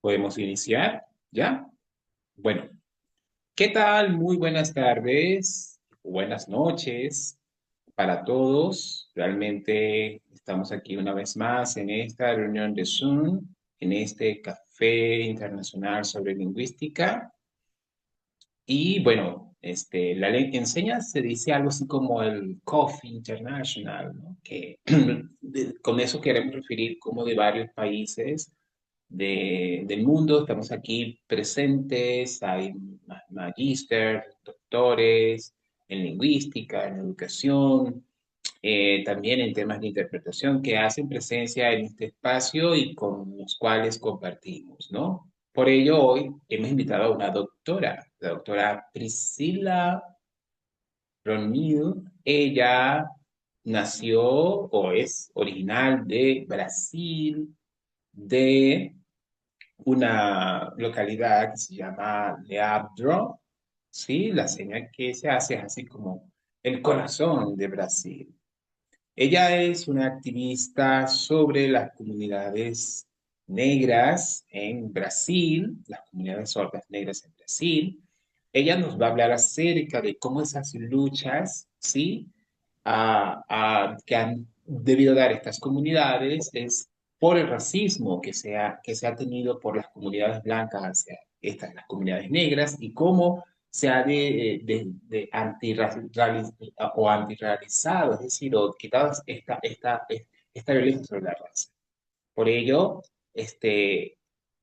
¿Podemos iniciar? ¿Ya? Bueno, ¿qué tal? Muy buenas tardes, buenas noches para todos. Realmente estamos aquí una vez más en esta reunión de Zoom, en este café internacional sobre lingüística. Y bueno, la ley que enseña se dice algo así como el Coffee International, ¿no? Que con eso queremos referir como de varios países del mundo. Estamos aquí presentes, hay magíster, doctores en lingüística, en educación, también en temas de interpretación que hacen presencia en este espacio y con los cuales compartimos, ¿no? Por ello, hoy hemos invitado a una doctora, la doctora Priscila Ronil. Ella nació o es original de Brasil, de una localidad que se llama Leandro, ¿sí? La señal que se hace es así como el corazón de Brasil. Ella es una activista sobre las comunidades negras en Brasil, las comunidades sordas negras en Brasil. Ella nos va a hablar acerca de cómo esas luchas, ¿sí? Que han debido dar estas comunidades es por el racismo que se ha tenido por las comunidades blancas hacia las comunidades negras y cómo se ha de o antirrealizado, es decir, o quitado esta violencia sobre la raza. Por ello,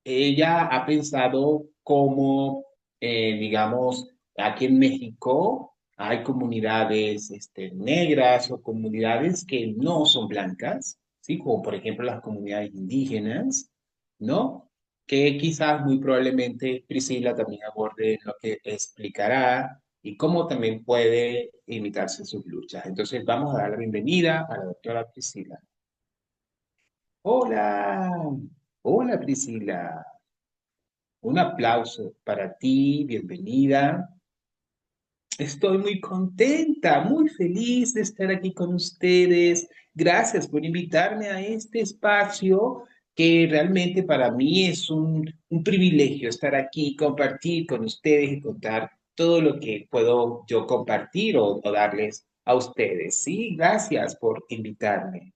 ella ha pensado cómo, digamos, aquí en México hay comunidades negras o comunidades que no son blancas, ¿sí? Como por ejemplo las comunidades indígenas, ¿no? Que quizás muy probablemente Priscila también aborde lo que explicará y cómo también puede imitarse sus luchas. Entonces vamos a dar la bienvenida a la doctora Priscila. Hola, hola Priscila. Un aplauso para ti, bienvenida. Estoy muy contenta, muy feliz de estar aquí con ustedes. Gracias por invitarme a este espacio que realmente para mí es un privilegio estar aquí, compartir con ustedes y contar todo lo que puedo yo compartir o darles a ustedes. Sí, gracias por invitarme.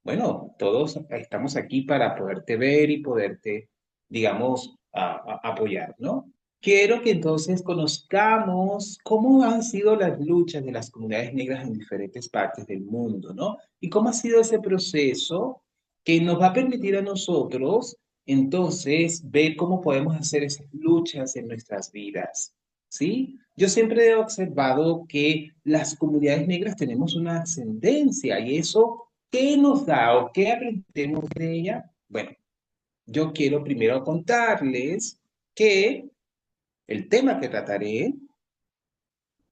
Bueno, todos estamos aquí para poderte ver y poderte, digamos, apoyar, ¿no? Quiero que entonces conozcamos cómo han sido las luchas de las comunidades negras en diferentes partes del mundo, ¿no? Y cómo ha sido ese proceso que nos va a permitir a nosotros, entonces, ver cómo podemos hacer esas luchas en nuestras vidas, ¿sí? Yo siempre he observado que las comunidades negras tenemos una ascendencia y eso, ¿qué nos da o qué aprendemos de ella? Bueno, yo quiero primero contarles que el tema que trataré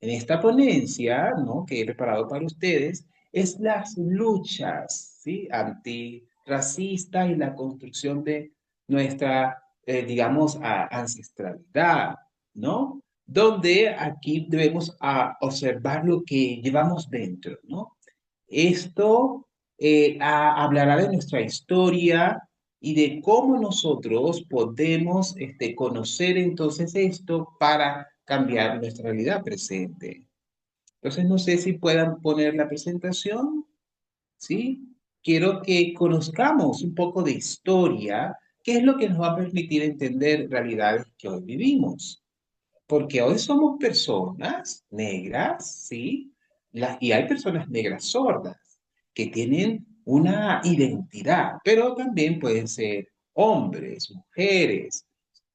en esta ponencia, ¿no? Que he preparado para ustedes, es las luchas, ¿sí? Antirracistas y la construcción de nuestra, digamos, ancestralidad, ¿no? Donde aquí debemos observar lo que llevamos dentro, ¿no? Esto hablará de nuestra historia y de cómo nosotros podemos conocer entonces esto para cambiar nuestra realidad presente. Entonces, no sé si puedan poner la presentación, ¿sí? Quiero que conozcamos un poco de historia, qué es lo que nos va a permitir entender realidades que hoy vivimos. Porque hoy somos personas negras, ¿sí? Y hay personas negras sordas que tienen una identidad, pero también pueden ser hombres, mujeres,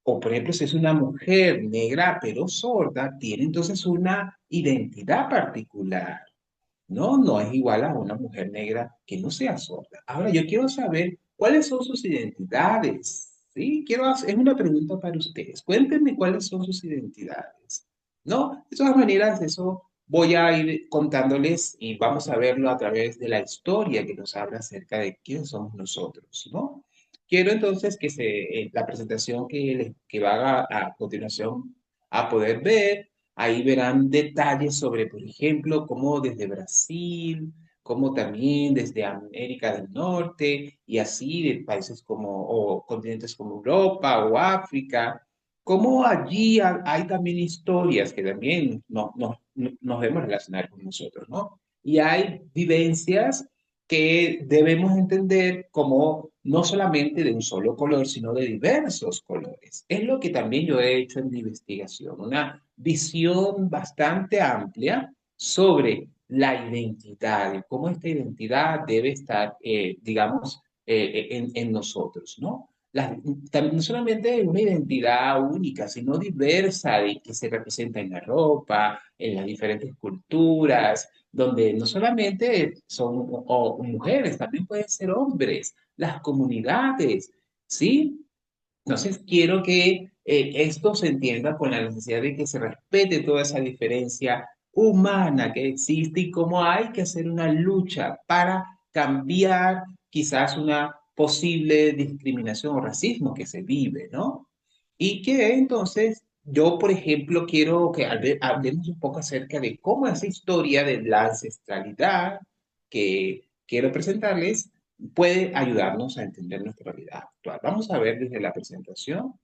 o por ejemplo, si es una mujer negra pero sorda, tiene entonces una identidad particular, ¿no? No es igual a una mujer negra que no sea sorda. Ahora, yo quiero saber cuáles son sus identidades, ¿sí? Es una pregunta para ustedes. Cuéntenme cuáles son sus identidades, ¿no? De todas maneras, eso voy a ir contándoles y vamos a verlo a través de la historia que nos habla acerca de quiénes somos nosotros, ¿no? Quiero entonces la presentación que va a continuación a poder ver. Ahí verán detalles sobre, por ejemplo, cómo desde Brasil, como también desde América del Norte y así de países como, o continentes como Europa o África, como allí hay también historias que también nos debemos relacionar con nosotros, ¿no? Y hay vivencias que debemos entender como no solamente de un solo color, sino de diversos colores. Es lo que también yo he hecho en mi investigación, una visión bastante amplia sobre la identidad y cómo esta identidad debe estar, digamos, en nosotros, ¿no? También no solamente una identidad única, sino diversa y que se representa en la ropa, en las diferentes culturas, donde no solamente son mujeres, también pueden ser hombres, las comunidades, ¿sí? Entonces, quiero que esto se entienda con la necesidad de que se respete toda esa diferencia humana que existe y cómo hay que hacer una lucha para cambiar quizás una posible discriminación o racismo que se vive, ¿no? Y que entonces yo, por ejemplo, quiero que hablemos un poco acerca de cómo esa historia de la ancestralidad que quiero presentarles puede ayudarnos a entender nuestra realidad actual. Vamos a ver desde la presentación.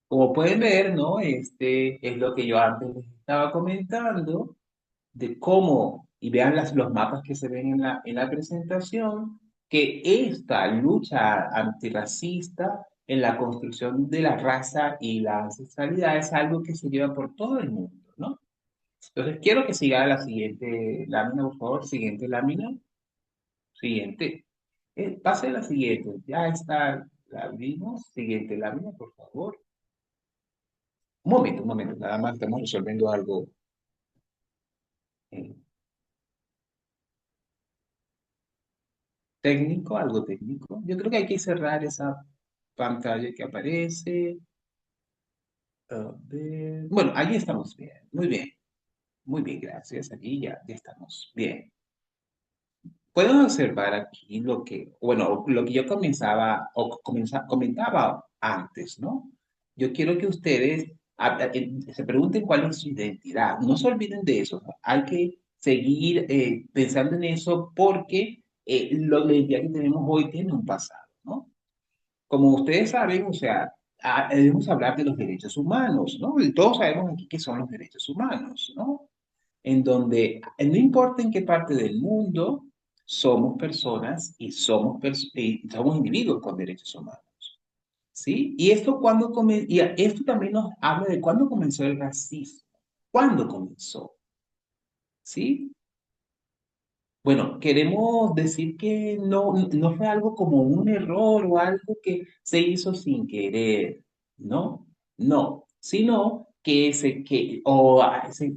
Como pueden ver, ¿no? Este es lo que yo antes les estaba comentando, de cómo, y vean los mapas que se ven en la presentación, que esta lucha antirracista en la construcción de la raza y la ancestralidad es algo que se lleva por todo el mundo, ¿no? Entonces, quiero que siga la siguiente lámina, por favor. Siguiente lámina. Siguiente. Pase a la siguiente. Ya está, la vimos. Siguiente lámina, por favor. Un momento. Nada más estamos resolviendo algo eh, técnico, algo técnico. Yo creo que hay que cerrar esa pantalla que aparece. A ver. Bueno, ahí estamos bien. Muy bien. Muy bien, gracias. Aquí ya estamos bien. Pueden observar aquí lo que, bueno, lo que yo comentaba antes, ¿no? Yo quiero que ustedes se pregunten cuál es su identidad. No se olviden de eso. ¿No? Hay que seguir pensando en eso porque la identidad que tenemos hoy tiene un pasado, ¿no? Como ustedes saben, o sea, debemos hablar de los derechos humanos, ¿no? Y todos sabemos aquí qué son los derechos humanos, ¿no? En donde no importa en qué parte del mundo, somos personas y somos individuos con derechos humanos, ¿sí? Y esto también nos habla de cuándo comenzó el racismo, cuándo comenzó, ¿sí? Bueno, queremos decir que no fue algo como un error o algo que se hizo sin querer, ¿no? No, sino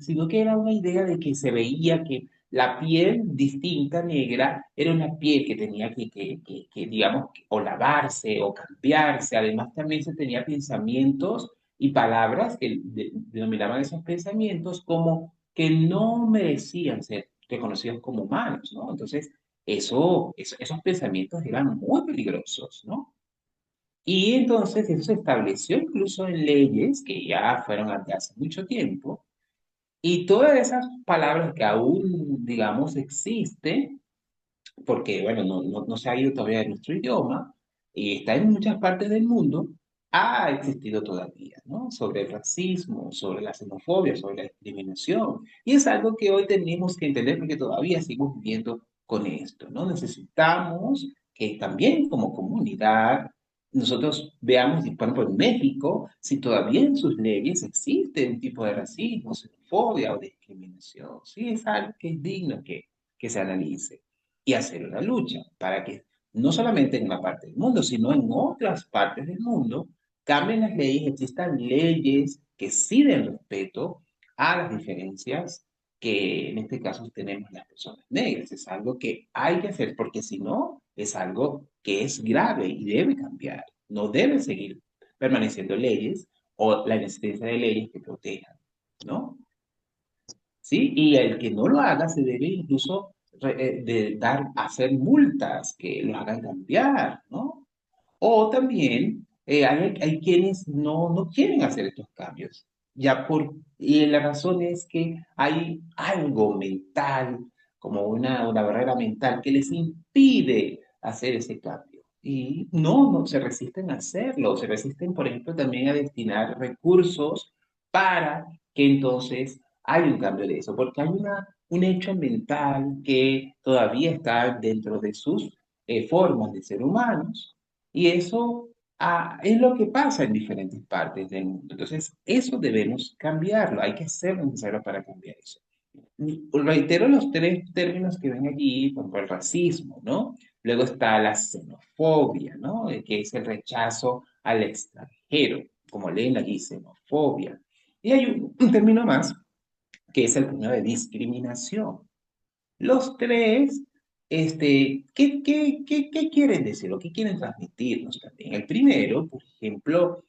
sino que era una idea de que se veía que la piel distinta negra era una piel que tenía digamos, o lavarse o cambiarse. Además, también se tenía pensamientos y palabras que denominaban esos pensamientos como que no merecían ser reconocidos como humanos, ¿no? Entonces, esos pensamientos eran muy peligrosos, ¿no? Y entonces eso se estableció incluso en leyes que ya fueron de hace mucho tiempo, y todas esas palabras que aún, digamos, existen, porque, bueno, no se ha ido todavía de nuestro idioma y está en muchas partes del mundo, ha existido todavía, ¿no? Sobre el racismo, sobre la xenofobia, sobre la discriminación. Y es algo que hoy tenemos que entender porque todavía seguimos viviendo con esto, ¿no? Necesitamos que también como comunidad nosotros veamos, por ejemplo, en México, si todavía en sus leyes existe un tipo de racismo, xenofobia o discriminación. Sí, es algo que es digno que se analice y hacer una lucha para que no solamente en una parte del mundo, sino en otras partes del mundo cambien las leyes, existan leyes que sí den respeto a las diferencias que en este caso tenemos las personas negras. Es algo que hay que hacer porque si no, es algo que es grave y debe cambiar. No debe seguir permaneciendo leyes o la existencia de leyes que protejan, ¿no? ¿Sí? Y el que no lo haga se debe incluso hacer multas que lo hagan cambiar, ¿no? O también hay quienes no quieren hacer estos cambios. Y la razón es que hay algo mental, como una barrera mental, que les impide hacer ese cambio. Y no se resisten a hacerlo, se resisten, por ejemplo, también a destinar recursos para que entonces haya un cambio de eso, porque hay un hecho mental que todavía está dentro de sus formas de ser humanos, y eso es lo que pasa en diferentes partes del mundo. Entonces, eso debemos cambiarlo, hay que hacer lo necesario para cambiar eso. Reitero los tres términos que ven allí, por ejemplo, el racismo, ¿no? Luego está la xenofobia, ¿no? Que es el rechazo al extranjero, como leen allí, xenofobia. Y hay un término más, que es el término de discriminación. Los tres, ¿qué quieren decir o qué quieren transmitirnos también? El primero, por ejemplo,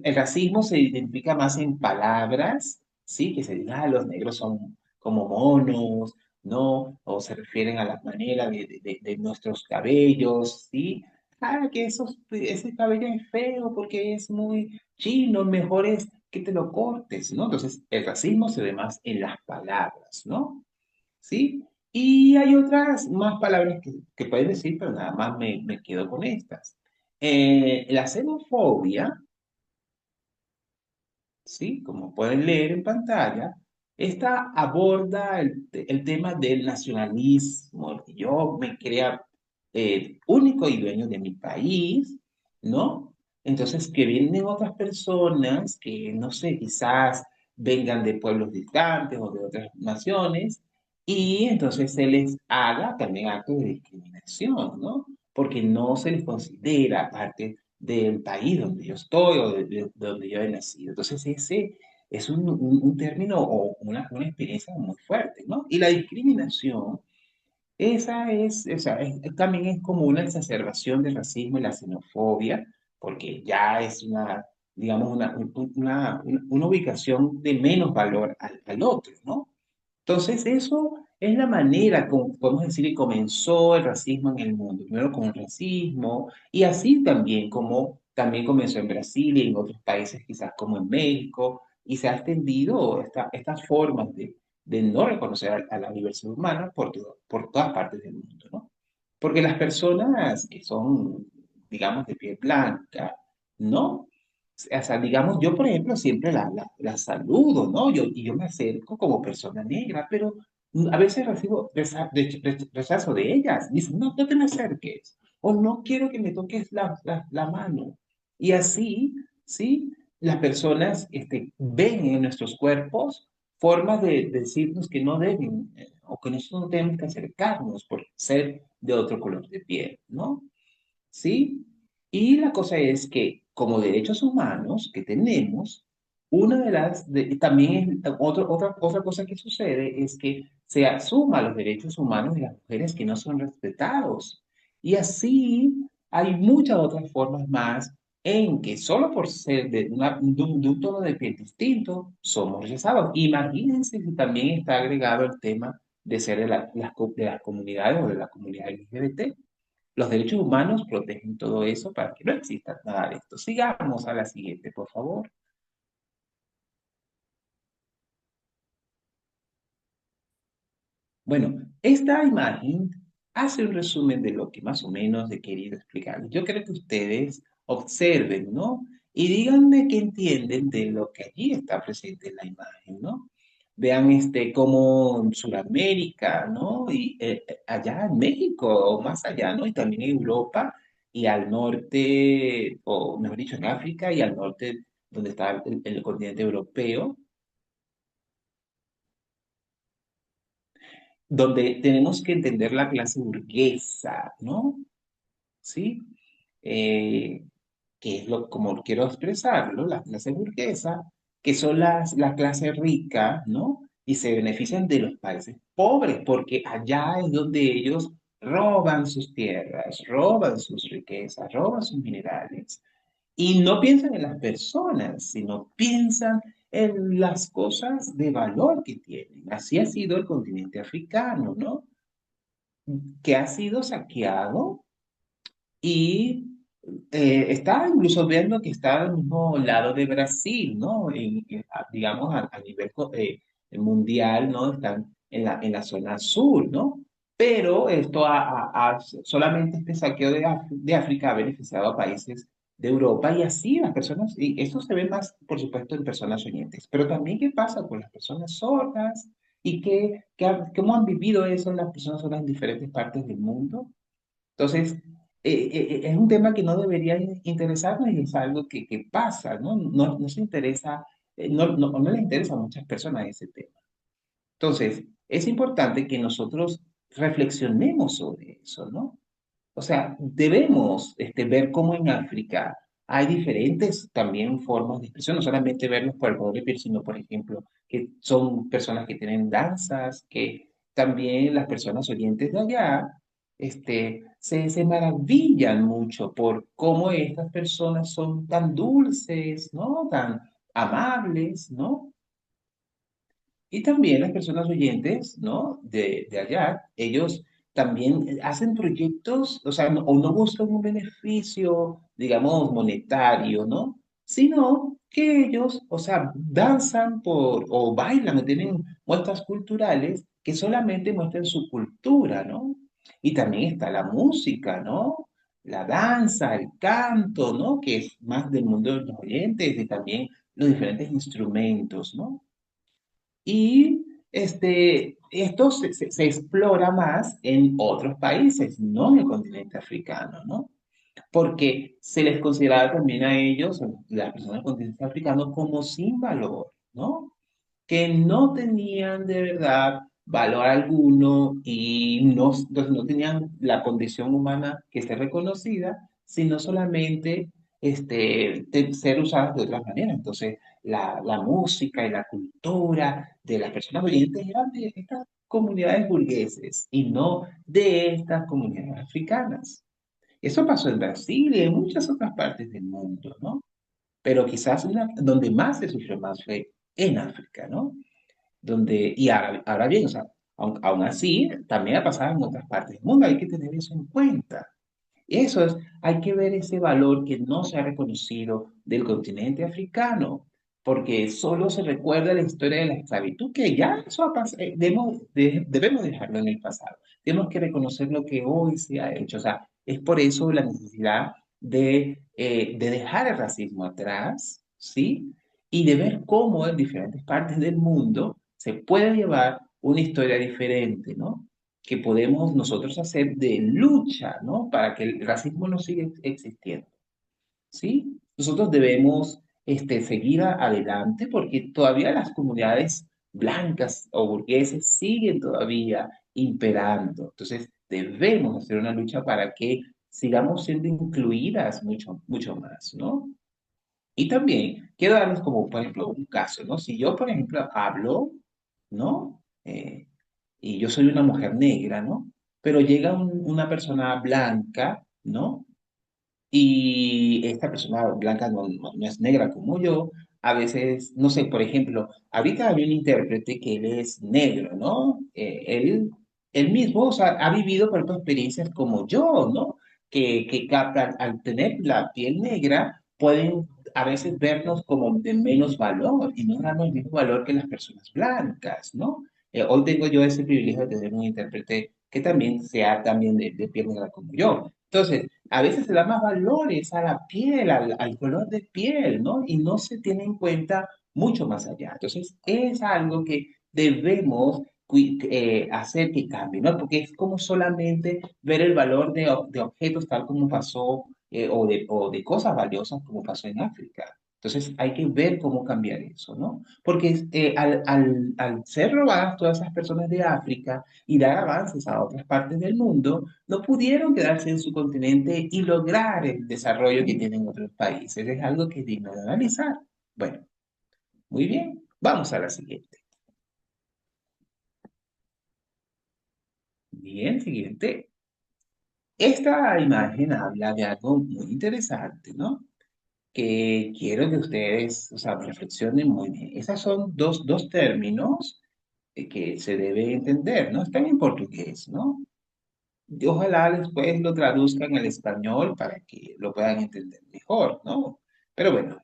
el racismo se identifica más en palabras, ¿sí? Que se diga, los negros son como monos, ¿no? O se refieren a la manera de nuestros cabellos, ¿sí? Que ese cabello es feo porque es muy chino, mejor es que te lo cortes, ¿no? Entonces, el racismo se ve más en las palabras, ¿no? ¿Sí? Y hay otras más palabras que puedes decir, pero nada más me quedo con estas. La xenofobia, ¿sí? Como pueden leer en pantalla, esta aborda el tema del nacionalismo. Yo me crea único y dueño de mi país, ¿no? Entonces, que vienen otras personas que, no sé, quizás vengan de pueblos distantes o de otras naciones, y entonces se les haga también actos de discriminación, ¿no? Porque no se les considera parte del país donde yo estoy o de donde yo he nacido. Entonces ese es un término o una experiencia muy fuerte, ¿no? Y la discriminación, también es como una exacerbación del racismo y la xenofobia, porque ya es digamos, una ubicación de menos valor al otro, ¿no? Entonces, eso es la manera, como podemos decir, que comenzó el racismo en el mundo. Primero con el racismo, y así también como también comenzó en Brasil y en otros países, quizás como en México, y se ha extendido estas formas de no reconocer a la diversidad humana por todas partes del mundo, ¿no? Porque las personas que son, digamos, de piel blanca, ¿no? O sea, digamos, yo, por ejemplo, siempre la saludo, ¿no? Y yo me acerco como persona negra, pero a veces recibo rechazo de ellas. Dicen, no te me acerques, o no quiero que me toques la mano. Y así, ¿sí? Las personas ven en nuestros cuerpos formas de decirnos que no deben, o que nosotros no tenemos que acercarnos por ser de otro color de piel, ¿no? ¿Sí? Y la cosa es que como derechos humanos que tenemos, también otra cosa que sucede es que se asuma los derechos humanos de las mujeres que no son respetados. Y así hay muchas otras formas más en que solo por ser de un tono de piel distinto somos rechazados. Imagínense si también está agregado el tema de ser de las comunidades o de la comunidad LGBT. Los derechos humanos protegen todo eso para que no exista nada de esto. Sigamos a la siguiente, por favor. Bueno, esta imagen hace un resumen de lo que más o menos he querido explicar. Yo creo que ustedes observen, ¿no? Y díganme qué entienden de lo que allí está presente en la imagen, ¿no? Vean como en Sudamérica, ¿no? Y allá en México o más allá, ¿no? Y también en Europa y al norte, o mejor dicho, en África y al norte, donde está el continente europeo, donde tenemos que entender la clase burguesa, ¿no? ¿Sí? Eh, que es como quiero expresarlo, la clase burguesa, que son la clase rica, ¿no? Y se benefician de los países pobres, porque allá es donde ellos roban sus tierras, roban sus riquezas, roban sus minerales. Y no piensan en las personas, sino piensan en las cosas de valor que tienen. Así ha sido el continente africano, ¿no? Que ha sido saqueado y Está incluso viendo que está al mismo lado de Brasil, ¿no? Digamos, a nivel mundial, ¿no? Están en la zona sur, ¿no? Pero esto solamente este saqueo de África ha beneficiado a países de Europa y así las personas, y esto se ve más, por supuesto, en personas oyentes, pero también qué pasa con las personas sordas y cómo han vivido eso las personas sordas en diferentes partes del mundo. Entonces, es un tema que no debería interesarnos y es algo que pasa, ¿no? No se interesa, no les interesa a muchas personas ese tema. Entonces, es importante que nosotros reflexionemos sobre eso, ¿no? O sea, debemos ver cómo en África hay diferentes también formas de expresión, no solamente verlos por el color de piel, sino, por ejemplo, que son personas que tienen danzas, que también las personas oyentes de allá se maravillan mucho por cómo estas personas son tan dulces, ¿no? Tan amables, ¿no? Y también las personas oyentes, ¿no? De allá, ellos también hacen proyectos, o sea, o no buscan un beneficio, digamos, monetario, ¿no? Sino que ellos, o sea, danzan o bailan o tienen muestras culturales que solamente muestran su cultura, ¿no? Y también está la música, ¿no? La danza, el canto, ¿no? Que es más del mundo de los oyentes y también los diferentes instrumentos, ¿no? Y esto se explora más en otros países, no en el continente africano, ¿no? Porque se les consideraba también a ellos, las personas del continente africano, como sin valor, ¿no? Que no tenían de verdad valor alguno y entonces no tenían la condición humana que esté reconocida, sino solamente ser usadas de otras maneras. Entonces, la música y la cultura de las personas oyentes eran de estas comunidades burgueses y no de estas comunidades africanas. Eso pasó en Brasil y en muchas otras partes del mundo, ¿no? Pero quizás donde más se sufrió más fue en África, ¿no? Y ahora bien, o sea, aún así, también ha pasado en otras partes del mundo, hay que tener eso en cuenta. Eso es, hay que ver ese valor que no se ha reconocido del continente africano, porque solo se recuerda la historia de la esclavitud, que ya eso ha pasado, debemos dejarlo en el pasado. Tenemos que reconocer lo que hoy se ha hecho. O sea, es por eso la necesidad de dejar el racismo atrás, ¿sí? Y de ver cómo en diferentes partes del mundo se puede llevar una historia diferente, ¿no? Que podemos nosotros hacer de lucha, ¿no? Para que el racismo no siga existiendo, ¿sí? Nosotros debemos seguir adelante porque todavía las comunidades blancas o burgueses siguen todavía imperando. Entonces, debemos hacer una lucha para que sigamos siendo incluidas mucho, mucho más, ¿no? Y también quiero darles como, por ejemplo, un caso, ¿no? Si yo, por ejemplo, hablo, ¿no? Y yo soy una mujer negra, ¿no? Pero llega una persona blanca, ¿no? Y esta persona blanca no es negra como yo. A veces, no sé, por ejemplo, ahorita había un intérprete que él es negro, ¿no? Él mismo, o sea, ha vivido por ejemplo, experiencias como yo, ¿no? Que al tener la piel negra pueden a veces vernos como de menos valor y no damos el mismo valor que las personas blancas, ¿no? Hoy tengo yo ese privilegio de tener un intérprete que también sea también de piel negra como yo. Entonces, a veces se da más valores a la piel, al color de piel, ¿no? Y no se tiene en cuenta mucho más allá. Entonces, es algo que debemos hacer que cambie, ¿no? Porque es como solamente ver el valor de objetos tal como pasó, o de cosas valiosas como pasó en África. Entonces, hay que ver cómo cambiar eso, ¿no? Porque al ser robadas todas esas personas de África y dar avances a otras partes del mundo, no pudieron quedarse en su continente y lograr el desarrollo que tienen otros países. Es algo que es digno de analizar. Bueno, muy bien. Vamos a la siguiente. Bien, siguiente. Esta imagen habla de algo muy interesante, ¿no? Que quiero que ustedes, o sea, reflexionen muy bien. Esos son dos términos que se debe entender, ¿no? Están en portugués, ¿no? Ojalá después lo traduzcan al español para que lo puedan entender mejor, ¿no? Pero bueno,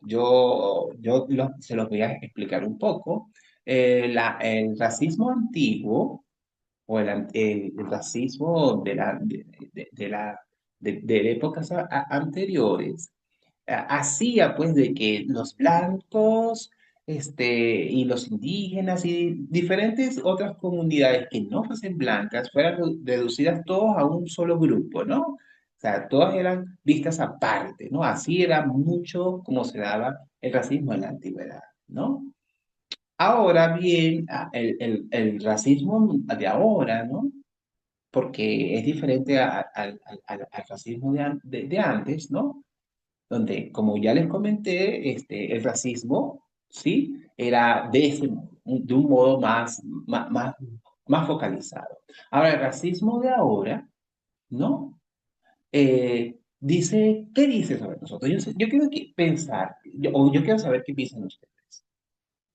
se los voy a explicar un poco. El racismo antiguo o el racismo de épocas anteriores hacía pues de que los blancos y los indígenas y diferentes otras comunidades que no fuesen blancas fueran reducidas todos a un solo grupo, ¿no? O sea, todas eran vistas aparte, ¿no? Así era mucho como se daba el racismo en la antigüedad, ¿no? Ahora bien, el racismo de ahora, ¿no? Porque es diferente al racismo de antes, ¿no? Donde, como ya les comenté, el racismo, ¿sí? Era de ese modo, de un modo más focalizado. Ahora, el racismo de ahora, ¿no? ¿Qué dice sobre nosotros? Yo quiero pensar, o yo quiero saber qué piensan ustedes.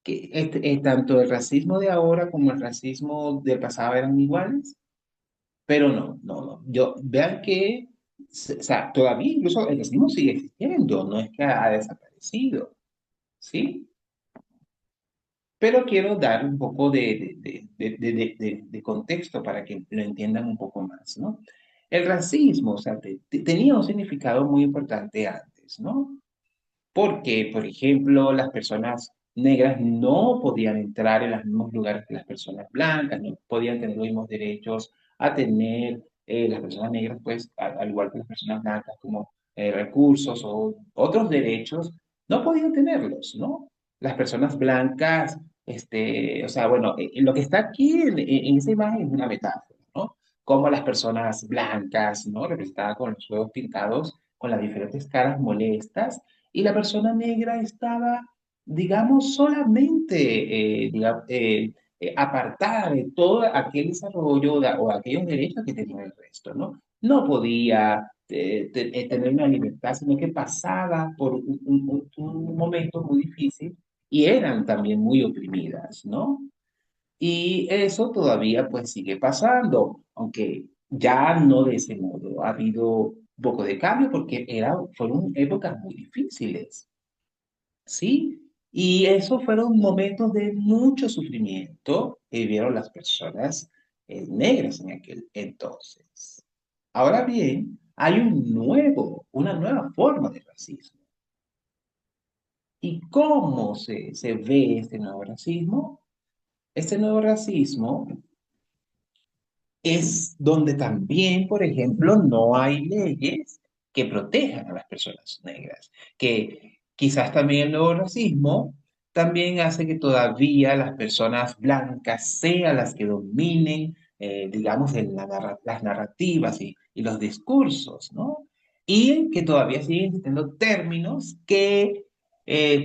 Que tanto el racismo de ahora como el racismo del pasado eran iguales, pero no. Vean que, o sea, todavía incluso el racismo sigue existiendo, no es que ha desaparecido. ¿Sí? Pero quiero dar un poco de contexto para que lo entiendan un poco más, ¿no? El racismo, o sea, tenía un significado muy importante antes, ¿no? Porque, por ejemplo, las personas negras no podían entrar en los mismos lugares que las personas blancas, no podían tener los mismos derechos a tener las personas negras, pues, al igual que las personas blancas, como recursos o otros derechos, no podían tenerlos, ¿no? Las personas blancas, o sea, bueno, lo que está aquí en esa imagen es una metáfora, ¿no? Como las personas blancas, ¿no? Representadas con los ojos pintados, con las diferentes caras molestas, y la persona negra estaba, digamos, solamente apartada de todo aquel desarrollo o aquellos derechos que tenía el resto, ¿no? No podía tener una libertad, sino que pasaba por un momento muy difícil y eran también muy oprimidas, ¿no? Y eso todavía pues sigue pasando, aunque ya no de ese modo. Ha habido un poco de cambio porque fueron épocas muy difíciles, ¿sí? Y esos fueron momentos de mucho sufrimiento que vivieron las personas negras en aquel entonces. Ahora bien, hay una nueva forma de racismo. ¿Y cómo se ve este nuevo racismo? Este nuevo racismo es donde también, por ejemplo, no hay leyes que protejan a las personas negras, que quizás también el nuevo racismo también hace que todavía las personas blancas sean las que dominen, digamos, las narrativas y los discursos, ¿no? Y que todavía siguen existiendo términos que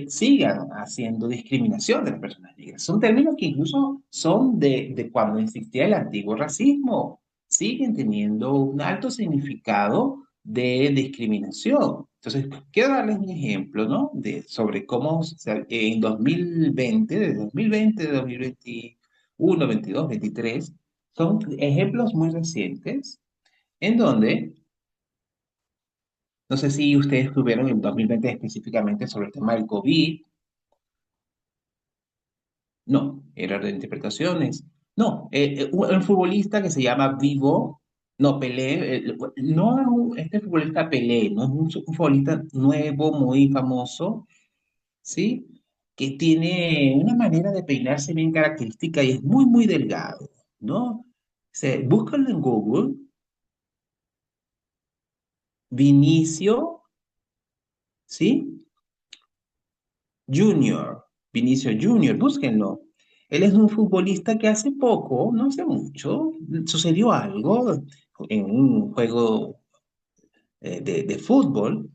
sigan haciendo discriminación de las personas negras. Son términos que incluso son de cuando existía el antiguo racismo. Siguen teniendo un alto significado de discriminación. Entonces, quiero darles un ejemplo, ¿no? Sobre cómo en 2020, de 2020, de 2021, 22, 23, son ejemplos muy recientes en donde no sé si ustedes estuvieron en 2020 específicamente sobre el tema del COVID. No, error de interpretaciones. No, un futbolista que se llama Vivo, no, Pelé, no es este futbolista Pelé, no es un futbolista nuevo, muy famoso, ¿sí? Que tiene una manera de peinarse bien característica y es muy delgado, ¿no? Búscalo en Google, Vinicio, ¿sí? Junior, Vinicio Junior, búsquenlo. Él es un futbolista que hace poco, no hace mucho, sucedió algo en un juego de fútbol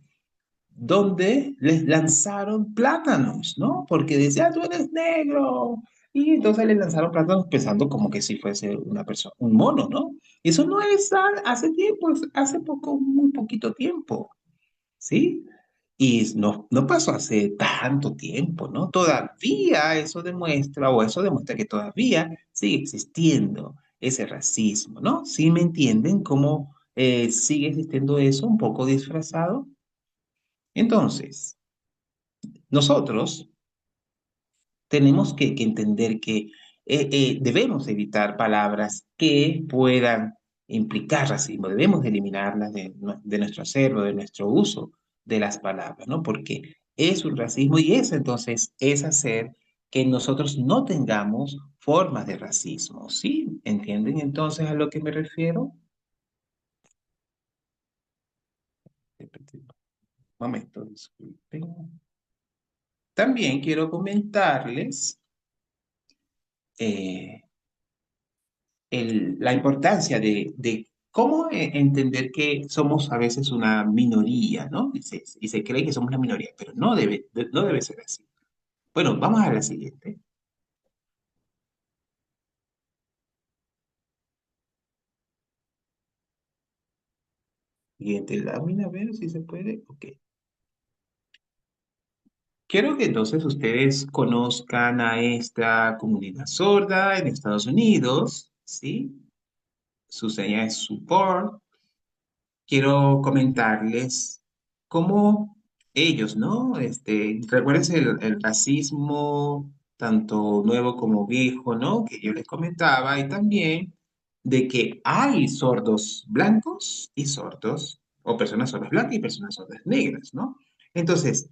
donde les lanzaron plátanos, ¿no? Porque decía, tú eres negro. Y entonces les lanzaron plátanos pensando como que si fuese una persona, un mono, ¿no? Y eso no es hace tiempo, es hace poco, muy poquito tiempo. ¿Sí? Y no pasó hace tanto tiempo, ¿no? Todavía eso demuestra, o eso demuestra que todavía sigue existiendo ese racismo, ¿no? ¿Sí me entienden cómo sigue existiendo eso un poco disfrazado? Entonces, nosotros tenemos que entender que debemos evitar palabras que puedan implicar racismo, debemos eliminarlas de nuestro cerebro, de nuestro uso de las palabras, ¿no? Porque es un racismo y eso entonces es hacer que nosotros no tengamos formas de racismo, ¿sí? ¿Entienden entonces a lo que me refiero? Un momento, disculpen. También quiero comentarles eh, la importancia de cómo entender que somos a veces una minoría, ¿no? Y se cree que somos la minoría, pero no debe ser así. Bueno, vamos a la siguiente. Siguiente lámina, a ver si se puede. Ok. Quiero que entonces ustedes conozcan a esta comunidad sorda en Estados Unidos, ¿sí? Su seña es support. Quiero comentarles cómo ellos, ¿no? Recuérdense el racismo, tanto nuevo como viejo, ¿no? Que yo les comentaba, y también de que hay sordos blancos y sordos, o personas sordas blancas y personas sordas negras, ¿no? Entonces,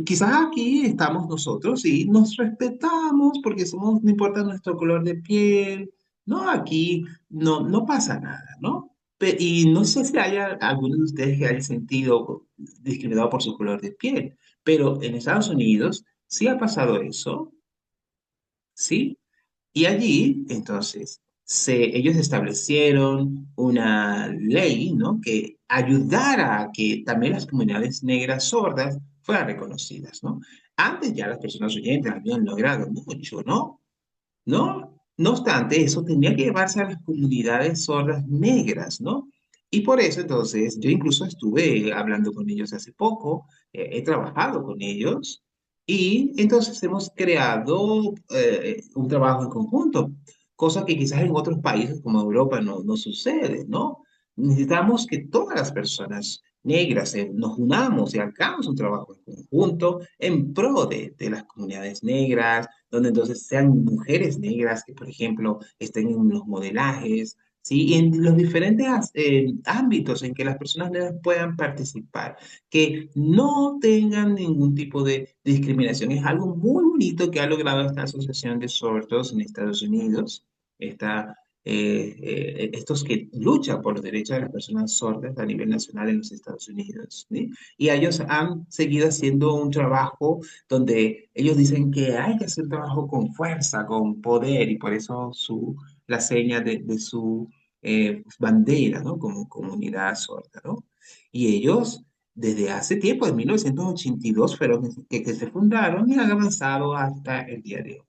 quizás aquí estamos nosotros y nos respetamos porque somos, no importa nuestro color de piel, ¿no? Aquí no pasa nada, ¿no? Y no sé si haya alguno de ustedes que haya sentido discriminado por su color de piel, pero en Estados Unidos sí ha pasado eso, ¿sí? Y allí, entonces, ellos establecieron una ley, ¿no? Que ayudara a que también las comunidades negras sordas fueran reconocidas, ¿no? Antes ya las personas oyentes habían logrado mucho, ¿no? ¿No? No obstante, eso tenía que llevarse a las comunidades sordas negras, ¿no? Y por eso entonces yo incluso estuve hablando con ellos hace poco, he trabajado con ellos y entonces hemos creado un trabajo en conjunto, cosa que quizás en otros países como Europa no sucede, ¿no? Necesitamos que todas las personas negras nos unamos y hagamos un trabajo en conjunto en pro de las comunidades negras donde entonces sean mujeres negras que, por ejemplo, estén en los modelajes, ¿sí? Y en los diferentes ámbitos en que las personas negras puedan participar, que no tengan ningún tipo de discriminación. Es algo muy bonito que ha logrado esta Asociación de Sordos en Estados Unidos, esta, estos que luchan por los derechos de las personas sordas a nivel nacional en los Estados Unidos, ¿sí? Y ellos han seguido haciendo un trabajo donde ellos dicen que hay que hacer trabajo con fuerza, con poder, y por eso la seña de su bandera, ¿no? Como comunidad sorda, ¿no? Y ellos, desde hace tiempo, en 1982, fueron que se fundaron y han avanzado hasta el día de hoy.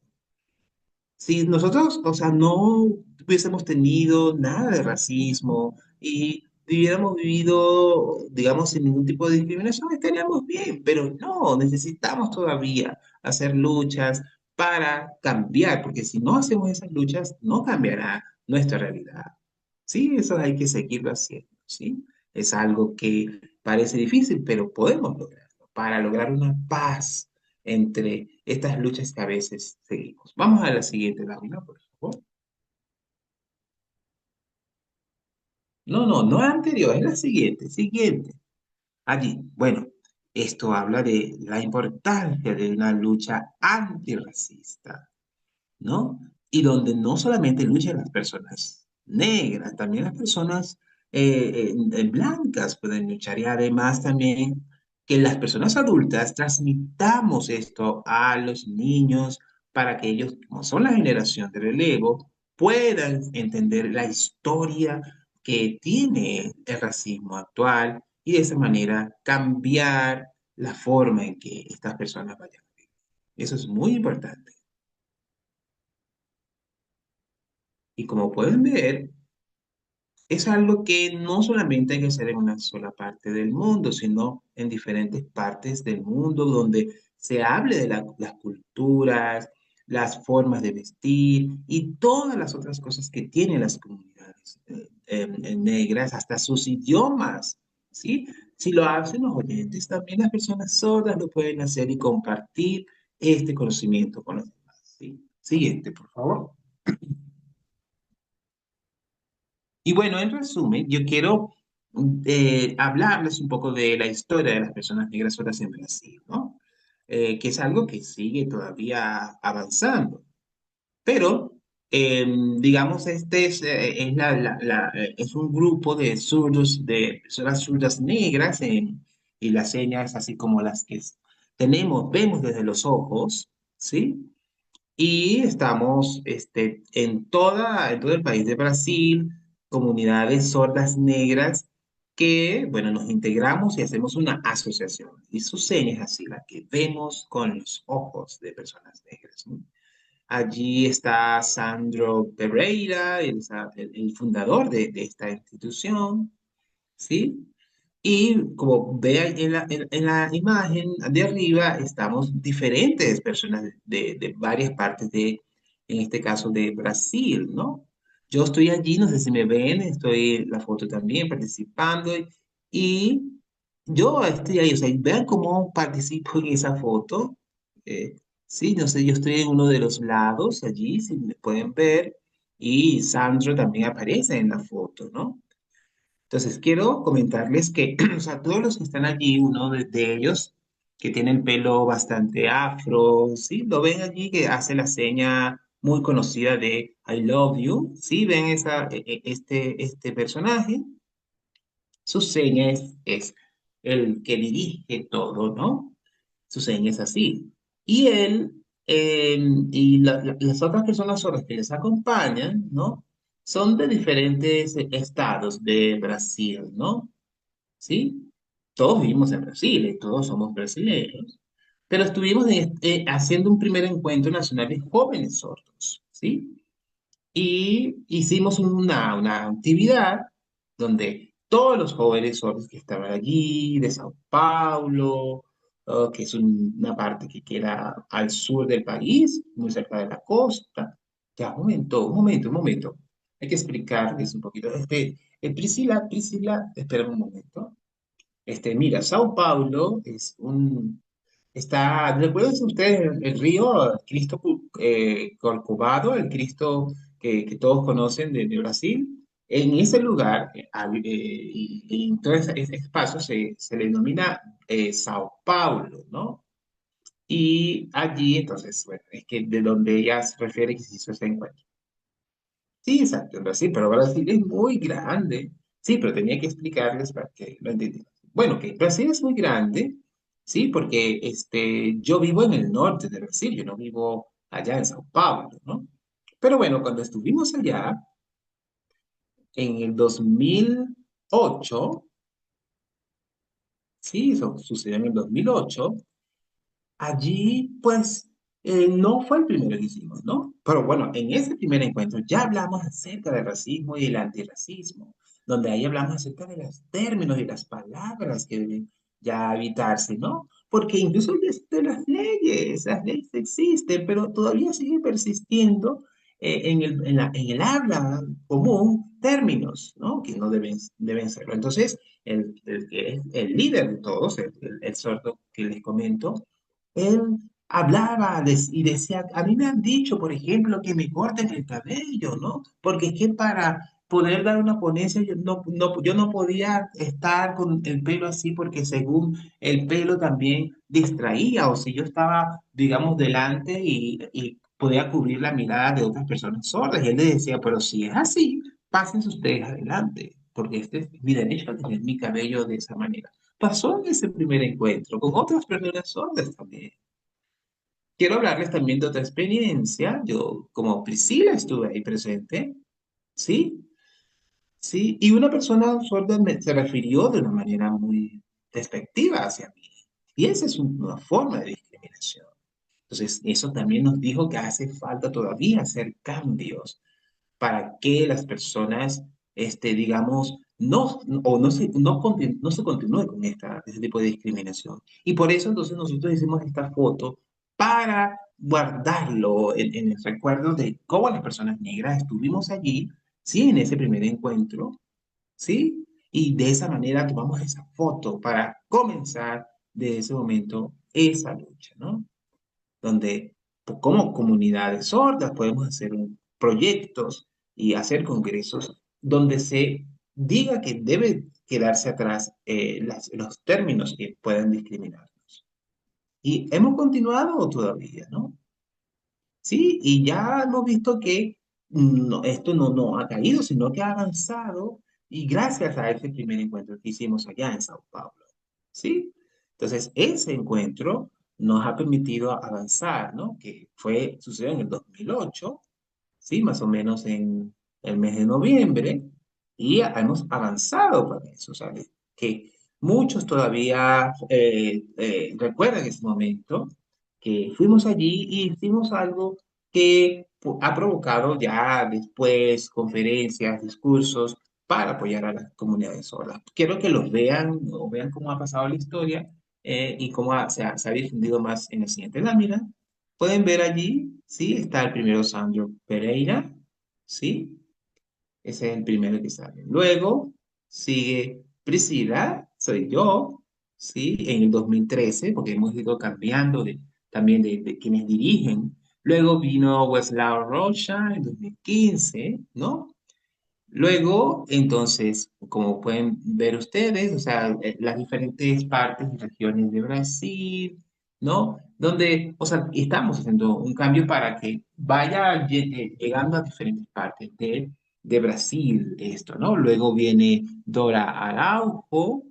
Si nosotros, o sea, no hubiésemos tenido nada de racismo y hubiéramos vivido, digamos, sin ningún tipo de discriminación, estaríamos bien, pero no, necesitamos todavía hacer luchas para cambiar, porque si no hacemos esas luchas, no cambiará nuestra realidad. Sí, eso hay que seguirlo haciendo, ¿sí? Es algo que parece difícil, pero podemos lograrlo para lograr una paz entre estas luchas que a veces seguimos. Vamos a la siguiente lámina, por favor. No es anterior, es la siguiente, siguiente. Allí, bueno, esto habla de la importancia de una lucha antirracista, ¿no? Y donde no solamente luchan las personas negras, también las personas blancas pueden luchar y además también que las personas adultas transmitamos esto a los niños para que ellos, como son la generación de relevo, puedan entender la historia que tiene el racismo actual y de esa manera cambiar la forma en que estas personas vayan a vivir. Eso es muy importante. Y como pueden ver, es algo que no solamente hay que hacer en una sola parte del mundo, sino en diferentes partes del mundo donde se hable de las culturas, las formas de vestir y todas las otras cosas que tienen las comunidades negras, hasta sus idiomas, ¿sí? Si lo hacen los oyentes, también las personas sordas lo pueden hacer y compartir este conocimiento con los demás, ¿sí? Siguiente, por favor. Y bueno, en resumen, yo quiero hablarles un poco de la historia de las personas negras sordas en Brasil, ¿no? Que es algo que sigue todavía avanzando. Pero, digamos, este es un grupo de zurdos, de personas zurdas negras, y las señas así como las que vemos desde los ojos, ¿sí? Y estamos en todo el país de Brasil, comunidades sordas negras que, bueno, nos integramos y hacemos una asociación. Y su seña es así, la que vemos con los ojos de personas negras, ¿no? Allí está Sandro Pereira, el fundador de esta institución, ¿sí? Y como ve ahí en la imagen de arriba, estamos diferentes personas de varias partes en este caso, de Brasil, ¿no? Yo estoy allí, no sé si me ven, estoy en la foto también participando y yo estoy ahí, o sea, vean cómo participo en esa foto. eh, sí, no sé, yo estoy en uno de los lados allí, si me pueden ver, y Sandro también aparece en la foto, ¿no? Entonces, quiero comentarles que, o sea, todos los que están allí, uno de ellos que tiene el pelo bastante afro, ¿sí? Lo ven allí que hace la seña muy conocida de I love you, ¿sí? Ven este personaje. Su seña es el que dirige todo, ¿no? Su seña es así. Y él y las otras personas sordas que les acompañan, ¿no? Son de diferentes estados de Brasil, ¿no? ¿Sí? Todos vivimos en Brasil y todos somos brasileños, pero estuvimos haciendo un primer encuentro nacional de jóvenes sordos, ¿sí? Y hicimos una actividad donde todos los jóvenes sordos que estaban allí, de Sao Paulo, que es una parte que queda al sur del país, muy cerca de la costa. Ya, un momento. Hay que explicarles un poquito. Priscila, espera un momento. Mira, Sao Paulo ¿recuerdan ustedes el río Cristo Corcovado, el Cristo que todos conocen de Brasil? En ese lugar, y en todo ese espacio se le denomina Sao Paulo, ¿no? Y allí, entonces, bueno, es que de donde ella se refiere que se hizo ese encuentro. Sí, exacto, en Brasil, pero Brasil es muy grande. Sí, pero tenía que explicarles para que lo entendieran. Bueno, que Brasil es muy grande, sí, porque yo vivo en el norte de Brasil, yo no vivo allá en Sao Paulo, ¿no? Pero bueno, cuando estuvimos allá, en el 2008, sí, eso sucedió en el 2008. Allí, pues, no fue el primero que hicimos, ¿no? Pero bueno, en ese primer encuentro ya hablamos acerca del racismo y el antirracismo, donde ahí hablamos acerca de los términos y las palabras que deben ya evitarse, ¿no? Porque incluso desde las leyes existen, pero todavía sigue persistiendo en el habla común términos, ¿no? Que no deben serlo. Entonces, el que es el líder de todos, el sordo que les comento, él hablaba y decía, a mí me han dicho, por ejemplo, que me corten el cabello, ¿no? Porque es que para poder dar una ponencia yo no podía estar con el pelo así porque según el pelo también distraía o si yo estaba, digamos, delante y podía cubrir la mirada de otras personas sordas. Y él le decía, pero si es así, pásense ustedes adelante, porque este es mi derecho a tener mi cabello de esa manera. Pasó en ese primer encuentro con otras personas sordas también. Quiero hablarles también de otra experiencia. Yo, como Priscila, estuve ahí presente, ¿sí? Sí, y una persona sorda se refirió de una manera muy despectiva hacia mí. Y esa es una forma de discriminación. Entonces, eso también nos dijo que hace falta todavía hacer cambios para que las personas, digamos, no se continúe con ese tipo de discriminación. Y por eso entonces nosotros hicimos esta foto para guardarlo en el recuerdo de cómo las personas negras estuvimos allí, sí, en ese primer encuentro, ¿sí? Y de esa manera tomamos esa foto para comenzar de ese momento esa lucha, ¿no? Donde pues, como comunidades sordas podemos hacer proyectos y hacer congresos donde se diga que debe quedarse atrás los términos que puedan discriminarnos. Y hemos continuado todavía, ¿no? Sí, y ya hemos visto que esto no ha caído, sino que ha avanzado y gracias a ese primer encuentro que hicimos allá en Sao Paulo. ¿Sí? Entonces, ese encuentro nos ha permitido avanzar, ¿no? Que sucedió en el 2008, ¿sí? Más o menos en el mes de noviembre, y hemos avanzado para eso, ¿sabes? Que muchos todavía recuerdan ese momento, que fuimos allí y hicimos algo que ha provocado ya después conferencias, discursos para apoyar a las comunidades sordas. Quiero que los vean o vean cómo ha pasado la historia y cómo se ha difundido más en la siguiente lámina. Pueden ver allí, sí, está el primero Sandro Pereira, sí, ese es el primero que sale. Luego sigue Priscila, soy yo, sí, en el 2013, porque hemos ido cambiando también de quienes dirigen. Luego vino Weslao Rocha en 2015, ¿no? Luego, entonces, como pueden ver ustedes, o sea, las diferentes partes y regiones de Brasil, ¿no? Donde, o sea, estamos haciendo un cambio para que vaya llegando a diferentes partes de Brasil esto, ¿no? Luego viene Dora Araujo,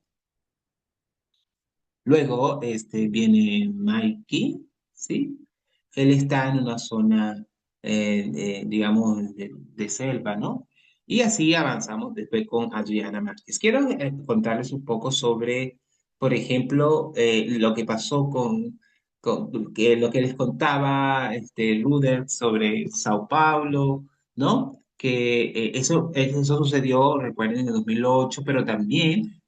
luego viene Mikey, ¿sí? Él está en una zona, digamos, de selva, ¿no? Y así avanzamos después con Adriana Márquez. Quiero contarles un poco sobre, por ejemplo, lo que pasó lo que les contaba Luder sobre Sao Paulo, ¿no? Que eso sucedió, recuerden, en el 2008, pero también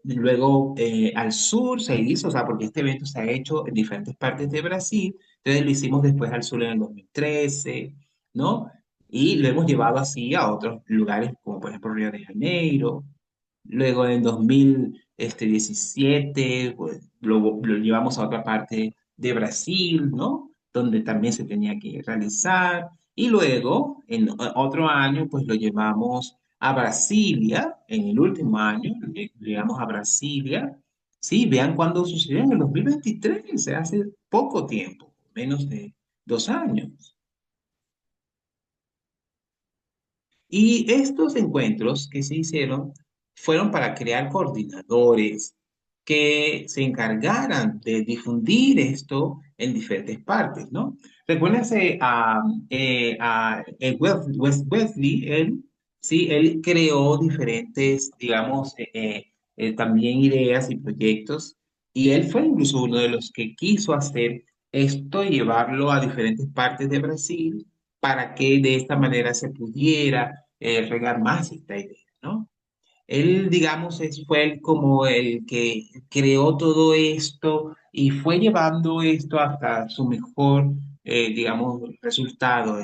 luego al sur se hizo, o sea, porque este evento se ha hecho en diferentes partes de Brasil, entonces lo hicimos después al sur en el 2013, ¿no? Y lo hemos llevado así a otros lugares, como por ejemplo Río de Janeiro. Luego en 2017 pues, lo llevamos a otra parte de Brasil, ¿no? Donde también se tenía que realizar. Y luego, en otro año, pues lo llevamos a Brasilia, en el último año, llegamos a Brasilia. Sí, vean cuándo sucedió en el 2023, hace poco tiempo, menos de 2 años. Y estos encuentros que se hicieron fueron para crear coordinadores que se encargaran de difundir esto en diferentes partes, ¿no? Recuérdense a Wesley, él, sí, él creó diferentes, digamos, también ideas y proyectos, y él fue incluso uno de los que quiso hacer esto y llevarlo a diferentes partes de Brasil para que de esta manera se pudiera regar más esta idea, ¿no? Él, digamos, fue como el que creó todo esto y fue llevando esto hasta su mejor, digamos, resultado,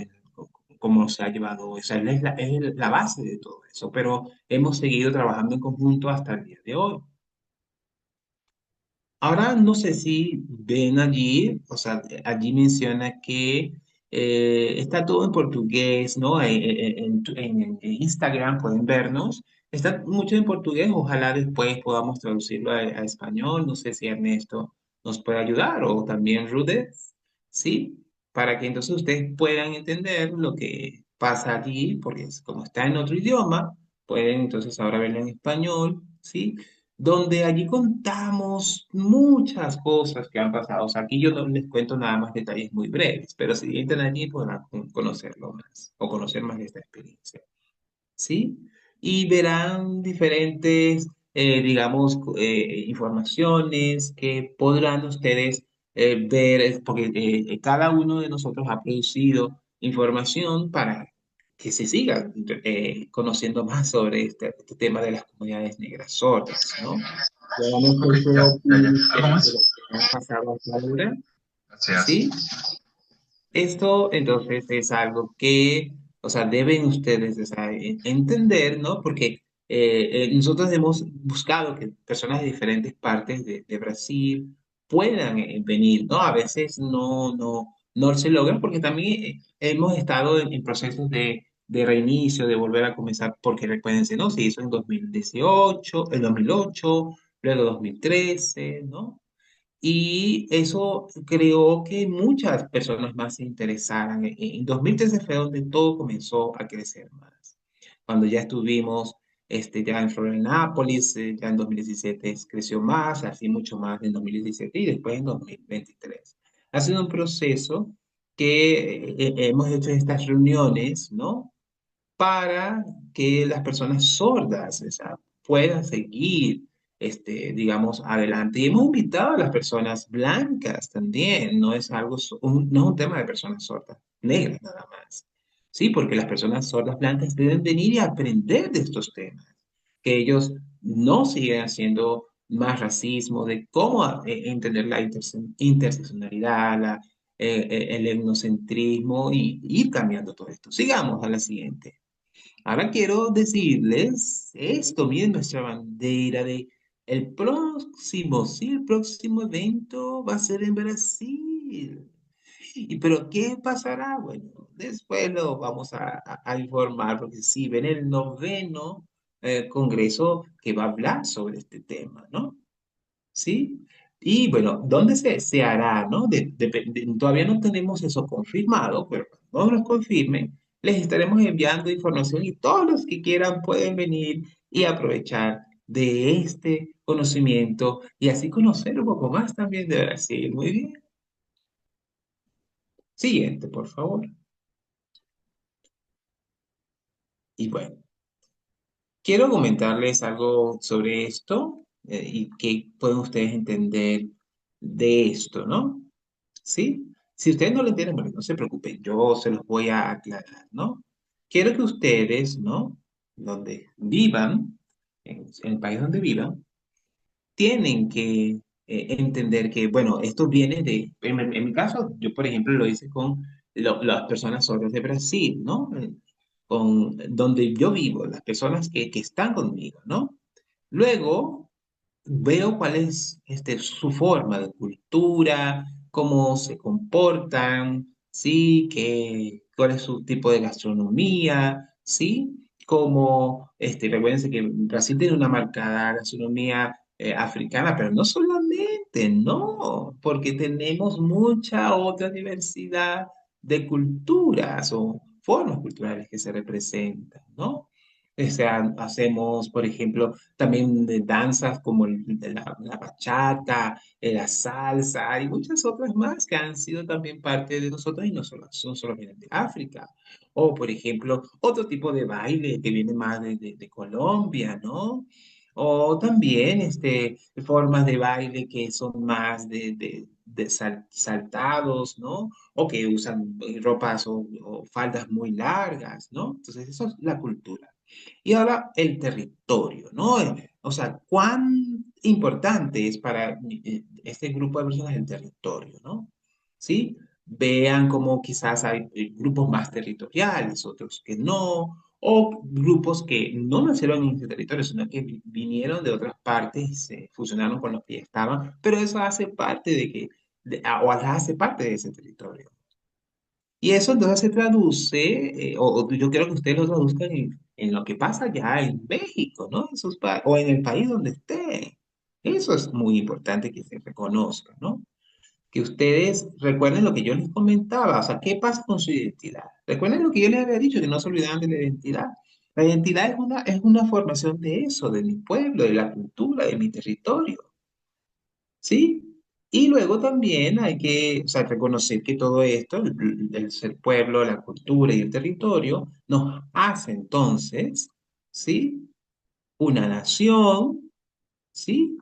como se ha llevado. O sea, él es la base de todo eso, pero hemos seguido trabajando en conjunto hasta el día de hoy. Ahora no sé si ven allí, o sea, allí menciona que está todo en portugués, ¿no? En Instagram pueden vernos. Está mucho en portugués, ojalá después podamos traducirlo a español. No sé si Ernesto nos puede ayudar o también Rude, ¿sí? Para que entonces ustedes puedan entender lo que pasa allí, porque como está en otro idioma, pueden entonces ahora verlo en español, ¿sí? Donde allí contamos muchas cosas que han pasado. O sea, aquí yo no les cuento nada más detalles muy breves, pero si entran allí podrán conocerlo más o conocer más de esta experiencia. ¿Sí? Y verán diferentes, digamos, informaciones que podrán ustedes ver, porque cada uno de nosotros ha producido información para que se siga conociendo más sobre este tema de las comunidades negras sordas, ¿no? Yo no Ok, estoy ya, todo ya, ya. optimista ¿Algo de lo más? que ha pasado hasta ahora, Gracias. ¿sí? Esto entonces es algo que, o sea, deben ustedes, o sea, entender, ¿no? Porque nosotros hemos buscado que personas de diferentes partes de Brasil puedan venir, ¿no? A veces no se logran porque también hemos estado en procesos de reinicio, de volver a comenzar, porque recuérdense, ¿no? Se hizo en 2018, en 2008, luego 2013, ¿no? Y eso creó que muchas personas más se interesaran. En 2013 fue donde todo comenzó a crecer más. Cuando ya estuvimos ya en Florianópolis, ya en 2017 creció más, así mucho más en 2017 y después en 2023. Ha sido un proceso que hemos hecho estas reuniones, ¿no? Para que las personas sordas, o sea, puedan seguir, digamos, adelante. Y hemos invitado a las personas blancas también, no es algo, no es un tema de personas sordas, negras nada más. Sí, porque las personas sordas blancas deben venir y aprender de estos temas, que ellos no sigan haciendo más racismo, de cómo entender la interseccionalidad, el etnocentrismo y ir cambiando todo esto. Sigamos a la siguiente. Ahora quiero decirles esto, miren nuestra bandera de el próximo, sí, el próximo evento va a ser en Brasil. ¿Y pero qué pasará? Bueno, después lo vamos a informar porque sí, ven el noveno congreso que va a hablar sobre este tema, ¿no? ¿Sí? Y bueno, ¿dónde se hará, no? Todavía no tenemos eso confirmado, pero cuando nos confirmen, les estaremos enviando información y todos los que quieran pueden venir y aprovechar de este conocimiento y así conocer un poco más también de Brasil. Muy bien. Siguiente, por favor. Y bueno, quiero comentarles algo sobre esto y que pueden ustedes entender de esto, ¿no? ¿Sí? Si ustedes no lo entienden, bueno, no se preocupen, yo se los voy a aclarar, ¿no? Quiero que ustedes, ¿no? Donde vivan, en el país donde vivan, tienen que entender que, bueno, esto viene en mi caso, yo por ejemplo lo hice con las personas sordas de Brasil, ¿no? Con donde yo vivo, las personas que están conmigo, ¿no? Luego, veo cuál es su forma de cultura, cómo se comportan, ¿sí? Cuál es su tipo de gastronomía, ¿sí? Como, recuérdense que Brasil tiene una marcada gastronomía africana, pero no solamente, no, porque tenemos mucha otra diversidad de culturas o formas culturales que se representan, ¿no? O sea, hacemos, por ejemplo, también de danzas como la bachata, la salsa y muchas otras más que han sido también parte de nosotros y no solo vienen de África. O, por ejemplo, otro tipo de baile que viene más de Colombia, ¿no? O también formas de baile que son más de saltados, ¿no? O que usan ropas o faldas muy largas, ¿no? Entonces, eso es la cultura. Y ahora el territorio, ¿no? O sea, cuán importante es para este grupo de personas el territorio, ¿no? ¿Sí? Vean cómo quizás hay grupos más territoriales, otros que no, o grupos que no nacieron en ese territorio, sino que vinieron de otras partes, se fusionaron con los que ya estaban, pero eso hace parte o hace parte de ese territorio. Y eso entonces se traduce, o yo quiero que ustedes lo traduzcan en lo que pasa ya en México, ¿no? O en el país donde estén. Eso es muy importante que se reconozca, ¿no? Que ustedes recuerden lo que yo les comentaba, o sea, ¿qué pasa con su identidad? Recuerden lo que yo les había dicho, que no se olvidaran de la identidad. La identidad es una formación de eso, de mi pueblo, de la cultura, de mi territorio. ¿Sí? Y luego también hay que, o sea, reconocer que todo esto, el ser pueblo, la cultura y el territorio, nos hace entonces, ¿sí? Una nación, ¿sí?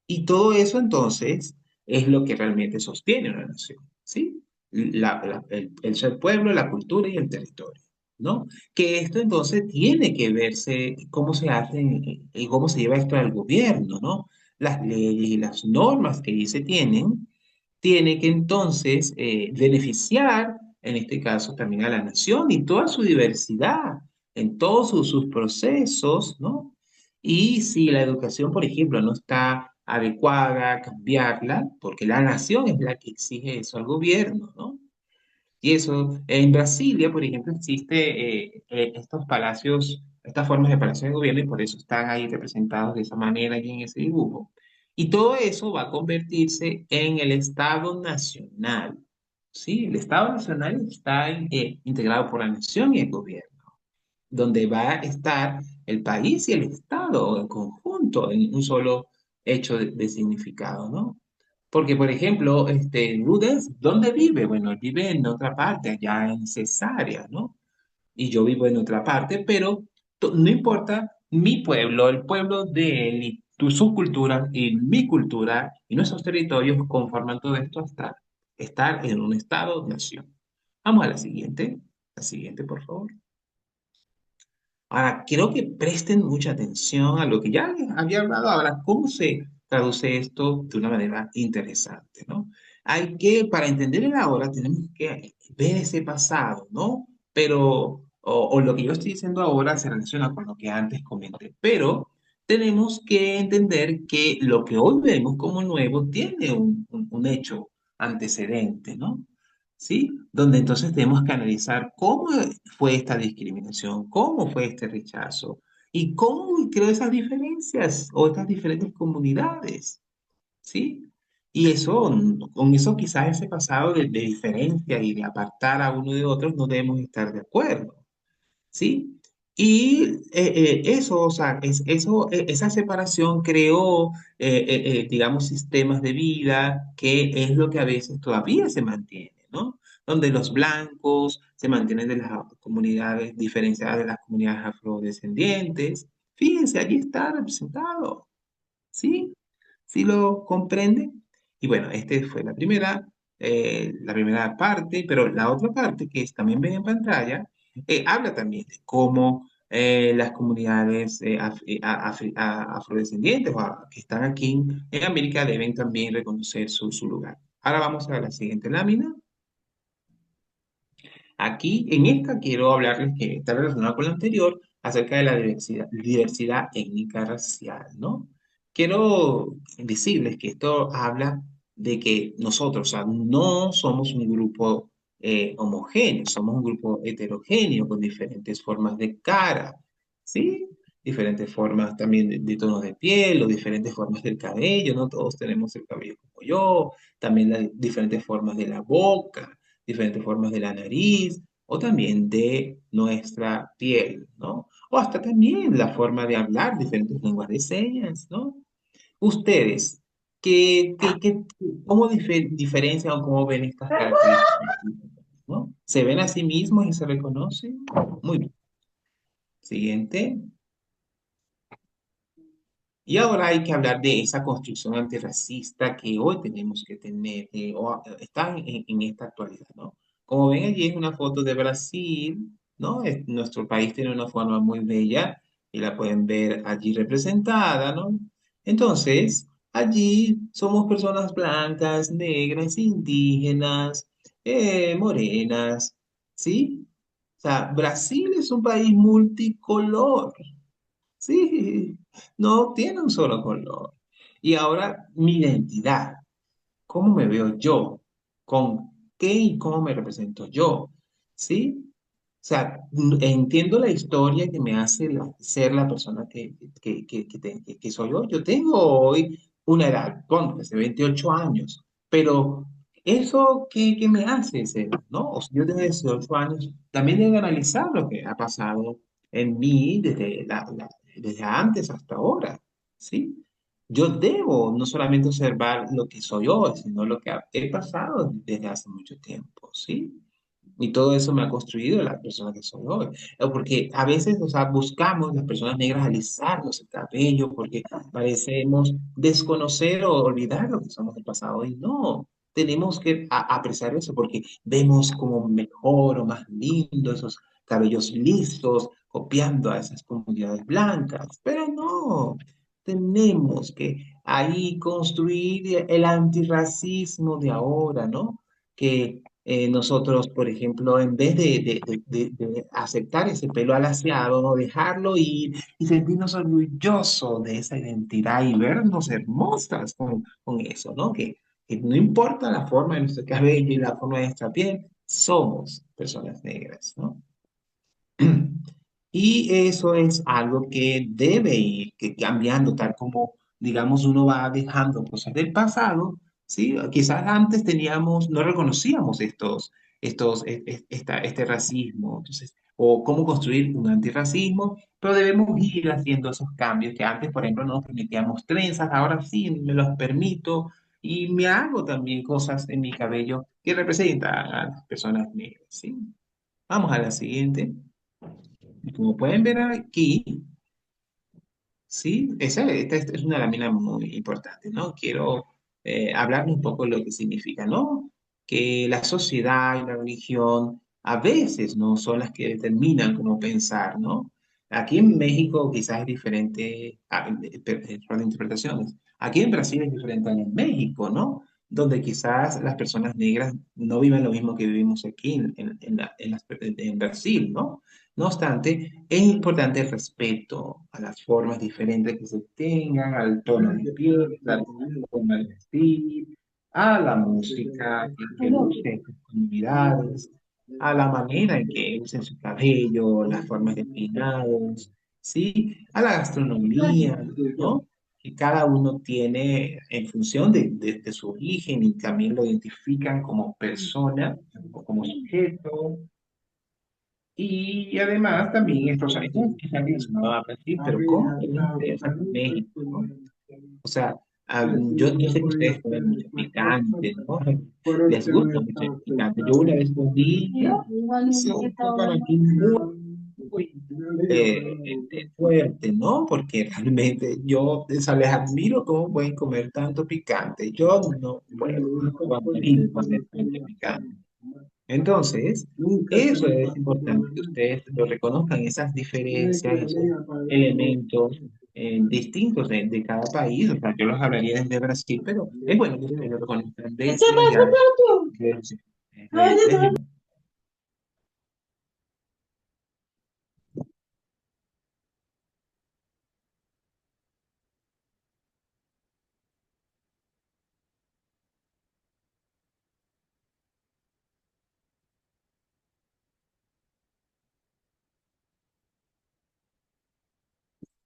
Y todo eso entonces es lo que realmente sostiene una nación, ¿sí? El ser pueblo, la cultura y el territorio, ¿no? Que esto entonces tiene que verse cómo se hace y cómo se lleva esto al gobierno, ¿no? Las leyes y las normas que ahí se tienen tiene que entonces beneficiar, en este caso, también a la nación y toda su diversidad, en todos sus procesos, ¿no? Y si la educación, por ejemplo, no está adecuada, cambiarla, porque la nación es la que exige eso al gobierno, ¿no? Y eso, en Brasilia, por ejemplo, existe estos palacios, estas formas de palacios de gobierno y por eso están ahí representados de esa manera y en ese dibujo. Y todo eso va a convertirse en el Estado Nacional. ¿Sí? El Estado Nacional está integrado por la nación y el gobierno, donde va a estar el país y el Estado en conjunto, en un solo hecho de significado, ¿no? Porque, por ejemplo, Rudens, ¿dónde vive? Bueno, él vive en otra parte, allá en Cesarea, ¿no? Y yo vivo en otra parte, pero no importa mi pueblo, el pueblo de él y su cultura y mi cultura y nuestros territorios conforman todo esto hasta estar en un estado-nación. Vamos a la siguiente, por favor. Ahora, quiero que presten mucha atención a lo que ya les había hablado ahora, cómo se traduce esto de una manera interesante, ¿no? Para entender el ahora, tenemos que ver ese pasado, ¿no? Pero, o lo que yo estoy diciendo ahora se relaciona con lo que antes comenté, pero tenemos que entender que lo que hoy vemos como nuevo tiene un hecho antecedente, ¿no? ¿Sí? Donde entonces tenemos que analizar cómo fue esta discriminación, cómo fue este rechazo y cómo creó esas diferencias o estas diferentes comunidades, ¿sí? Y eso, con eso quizás ese pasado de diferencia y de apartar a uno de otros no debemos estar de acuerdo. ¿Sí? Y eso, o sea, esa separación creó, digamos, sistemas de vida que es lo que a veces todavía se mantiene, ¿no? Donde los blancos se mantienen de las comunidades diferenciadas de las comunidades afrodescendientes. Fíjense, allí está representado. ¿Sí? ¿Sí lo comprende? Y bueno, esta fue la primera parte, pero la otra parte que también ven en pantalla, habla también de cómo las comunidades afrodescendientes que están aquí en América deben también reconocer su lugar. Ahora vamos a la siguiente lámina. Aquí, en esta, quiero hablarles que está relacionado con lo anterior acerca de la diversidad étnica racial, ¿no? Quiero decirles que esto habla de que nosotros, o sea, no somos un grupo homogéneo, somos un grupo heterogéneo con diferentes formas de cara, ¿sí? Diferentes formas también de tonos de piel o diferentes formas del cabello, no todos tenemos el cabello como yo, también las diferentes formas de la boca, diferentes formas de la nariz o también de nuestra piel, ¿no? O hasta también la forma de hablar, diferentes lenguas de señas, ¿no? Ustedes, ¿cómo diferencian o cómo ven estas características? ¿No? ¿Se ven a sí mismos y se reconocen? Muy bien. Siguiente. Y ahora hay que hablar de esa construcción antirracista que hoy tenemos que tener, está en esta actualidad, ¿no? Como ven allí es una foto de Brasil, ¿no? Nuestro país tiene una forma muy bella y la pueden ver allí representada, ¿no? Entonces, allí somos personas blancas, negras, indígenas, morenas, ¿sí? O sea, Brasil es un país multicolor. Sí, no tiene un solo color. Y ahora mi identidad, ¿cómo me veo yo? ¿Con qué y cómo me represento yo? ¿Sí? O sea, entiendo la historia que me hace ser la persona que soy hoy. Yo tengo hoy una edad, ponte, hace 28 años, pero eso ¿qué me hace ser, ¿no? O sea, yo tengo 18 años, también debo analizar lo que ha pasado en mí desde antes hasta ahora, ¿sí? Yo debo no solamente observar lo que soy hoy, sino lo que he pasado desde hace mucho tiempo, ¿sí? Y todo eso me ha construido la persona que soy hoy. Porque a veces, o sea, buscamos las personas negras alisarnos el cabello porque parecemos desconocer o olvidar lo que somos del pasado. Y no, tenemos que apreciar eso porque vemos como mejor o más lindo esos cabellos lisos copiando a esas comunidades blancas. Pero no, tenemos que ahí construir el antirracismo de ahora, ¿no? Que nosotros, por ejemplo, en vez de aceptar ese pelo alaciado, ¿no? Dejarlo ir y sentirnos orgullosos de esa identidad y vernos hermosas con eso, ¿no? Que no importa la forma de nuestro cabello y la forma de nuestra piel, somos personas negras, ¿no? Y eso es algo que debe ir que cambiando, tal como, digamos, uno va dejando cosas del pasado, ¿sí? Quizás antes teníamos, no reconocíamos este racismo, entonces, o cómo construir un antirracismo, pero debemos ir haciendo esos cambios que antes, por ejemplo, no nos permitíamos trenzas, ahora sí me los permito y me hago también cosas en mi cabello que representan a las personas negras, ¿sí? Vamos a la siguiente. Y como pueden ver aquí, sí, esta es una lámina muy importante, ¿no? Quiero hablar un poco de lo que significa, ¿no? Que la sociedad y la religión a veces no son las que determinan cómo pensar, ¿no? Aquí en México quizás es diferente, son interpretaciones. Aquí en Brasil es diferente a en México, ¿no? Donde quizás las personas negras no viven lo mismo que vivimos aquí en Brasil, ¿no? No obstante, es importante el respeto a las formas diferentes que se tengan, al tono de piel, a la forma de vestir, a la música que use estas comunidades, a la manera en que usen su cabello, las formas de peinados, ¿sí? A la gastronomía, ¿no? Que cada uno tiene en función de su origen y también lo identifican como persona o como sujeto. Y además también estos años quizás no va a Brasil, pero ¿cómo tienen ustedes acá en México, ¿no? O sea, yo sé que ustedes comen mucho picante, ¿no? Les gusta mucho el picante. Yo una vez comí, hizo para mí muy fuerte, ¿no? Porque realmente yo les admiro cómo pueden comer tanto picante. Yo no puedo, no aguantaría comer tanto picante. Entonces, eso es importante que ustedes lo reconozcan, esas diferencias, esos elementos distintos de cada país. O sea, yo los hablaría desde Brasil, pero es bueno que ustedes lo reconozcan desde allá. desde- desde-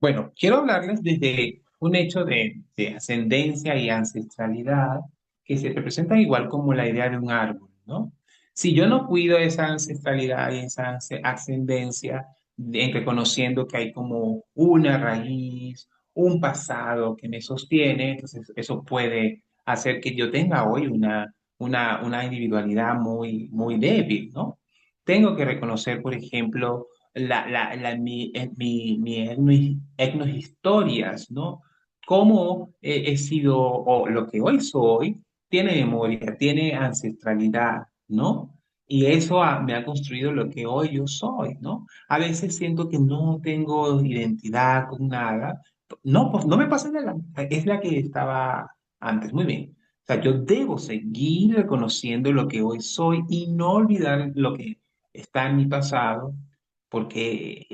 Bueno, quiero hablarles desde un hecho de ascendencia y ancestralidad que se representan igual como la idea de un árbol, ¿no? Si yo no cuido esa ancestralidad y esa ascendencia, reconociendo que hay como una raíz, un pasado que me sostiene, entonces eso puede hacer que yo tenga hoy una individualidad muy débil, ¿no? Tengo que reconocer, por ejemplo, mi etnohistorias, ¿no? Cómo he sido, o lo que hoy soy, tiene memoria, tiene ancestralidad, ¿no? Y eso me ha construido lo que hoy yo soy, ¿no? A veces siento que no tengo identidad con nada. No, pues no me pasa nada, es la que estaba antes, muy bien. O sea, yo debo seguir reconociendo lo que hoy soy y no olvidar lo que está en mi pasado, porque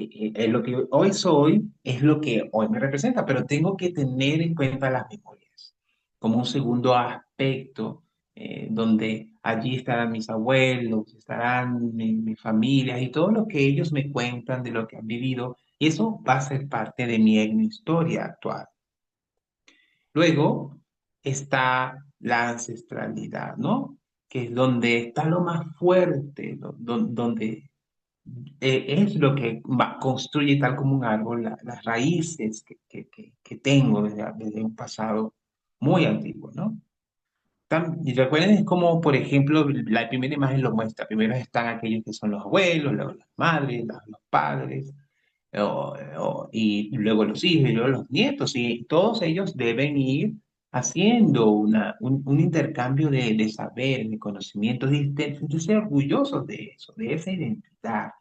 lo que hoy soy es lo que hoy me representa, pero tengo que tener en cuenta las memorias como un segundo aspecto, donde allí estarán mis abuelos, estarán mi familia y todo lo que ellos me cuentan de lo que han vivido, y eso va a ser parte de mi historia actual. Luego está la ancestralidad, ¿no? Que es donde está lo más fuerte, donde es lo que construye tal como un árbol las raíces que tengo desde un pasado muy antiguo, ¿no? Y recuerden, es como, por ejemplo, la primera imagen lo muestra. Primero están aquellos que son los abuelos, luego las madres, los padres, y luego los hijos y luego los nietos, y todos ellos deben ir haciendo un intercambio de saber, de conocimientos, de sentirse orgullosos de eso, de esa identidad.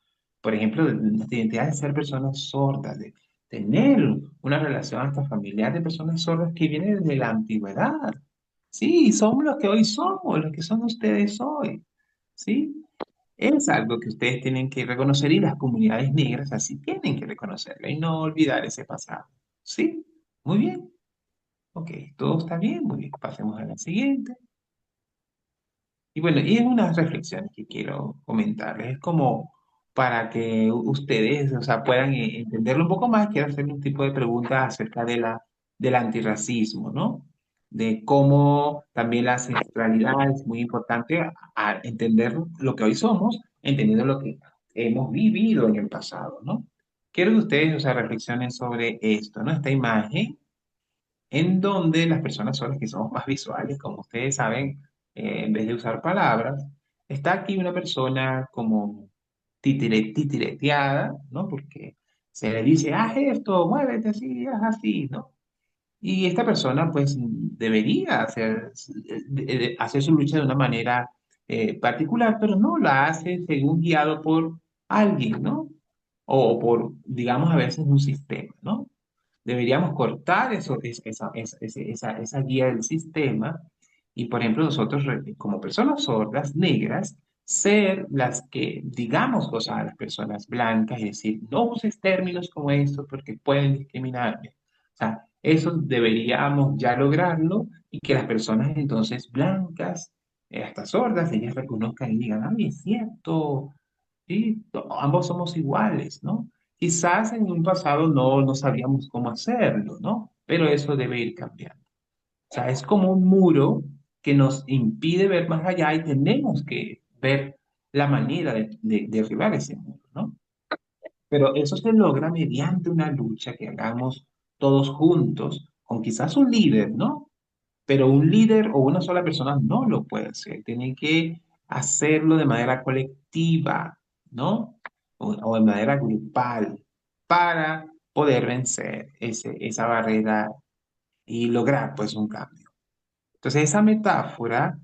Por ejemplo, de la identidad de ser personas sordas, tener una relación hasta familiar de personas sordas que viene desde la antigüedad. Sí, somos los que hoy somos, los que son ustedes hoy. ¿Sí? Es algo que ustedes tienen que reconocer y las comunidades negras así tienen que reconocerlo y no olvidar ese pasado. ¿Sí? Muy bien. Ok, todo está bien. Muy bien. Pasemos a la siguiente. Y bueno, y es unas reflexiones que quiero comentarles. Es como para que ustedes, o sea, puedan entenderlo un poco más. Quiero hacer un tipo de preguntas acerca de del antirracismo, ¿no? De cómo también la ancestralidad es muy importante a entender lo que hoy somos, entendiendo lo que hemos vivido en el pasado, ¿no? Quiero que ustedes, o sea, reflexionen sobre esto, ¿no? Esta imagen en donde las personas son las que somos más visuales, como ustedes saben, en vez de usar palabras, está aquí una persona como titireteada, ¿no? Porque se le dice, haz esto, muévete así, haz así, ¿no? Y esta persona, pues, debería hacer su lucha de una manera particular, pero no la hace según guiado por alguien, ¿no? O por, digamos, a veces un sistema, ¿no? Deberíamos cortar esa guía del sistema y, por ejemplo, nosotros como personas sordas, negras, ser las que digamos cosas a las personas blancas y decir, no uses términos como estos porque pueden discriminarme. O sea, eso deberíamos ya lograrlo y que las personas entonces blancas, hasta sordas, ellas reconozcan y digan, ay, es cierto, sí, ambos somos iguales, ¿no? Quizás en un pasado no sabíamos cómo hacerlo, ¿no? Pero eso debe ir cambiando. O sea, es como un muro que nos impide ver más allá y tenemos que ver la manera de derribar ese muro, ¿no? Pero eso se logra mediante una lucha que hagamos todos juntos, con quizás un líder, ¿no? Pero un líder o una sola persona no lo puede hacer. Tiene que hacerlo de manera colectiva, ¿no? O de manera grupal para poder vencer esa barrera y lograr pues un cambio. Entonces esa metáfora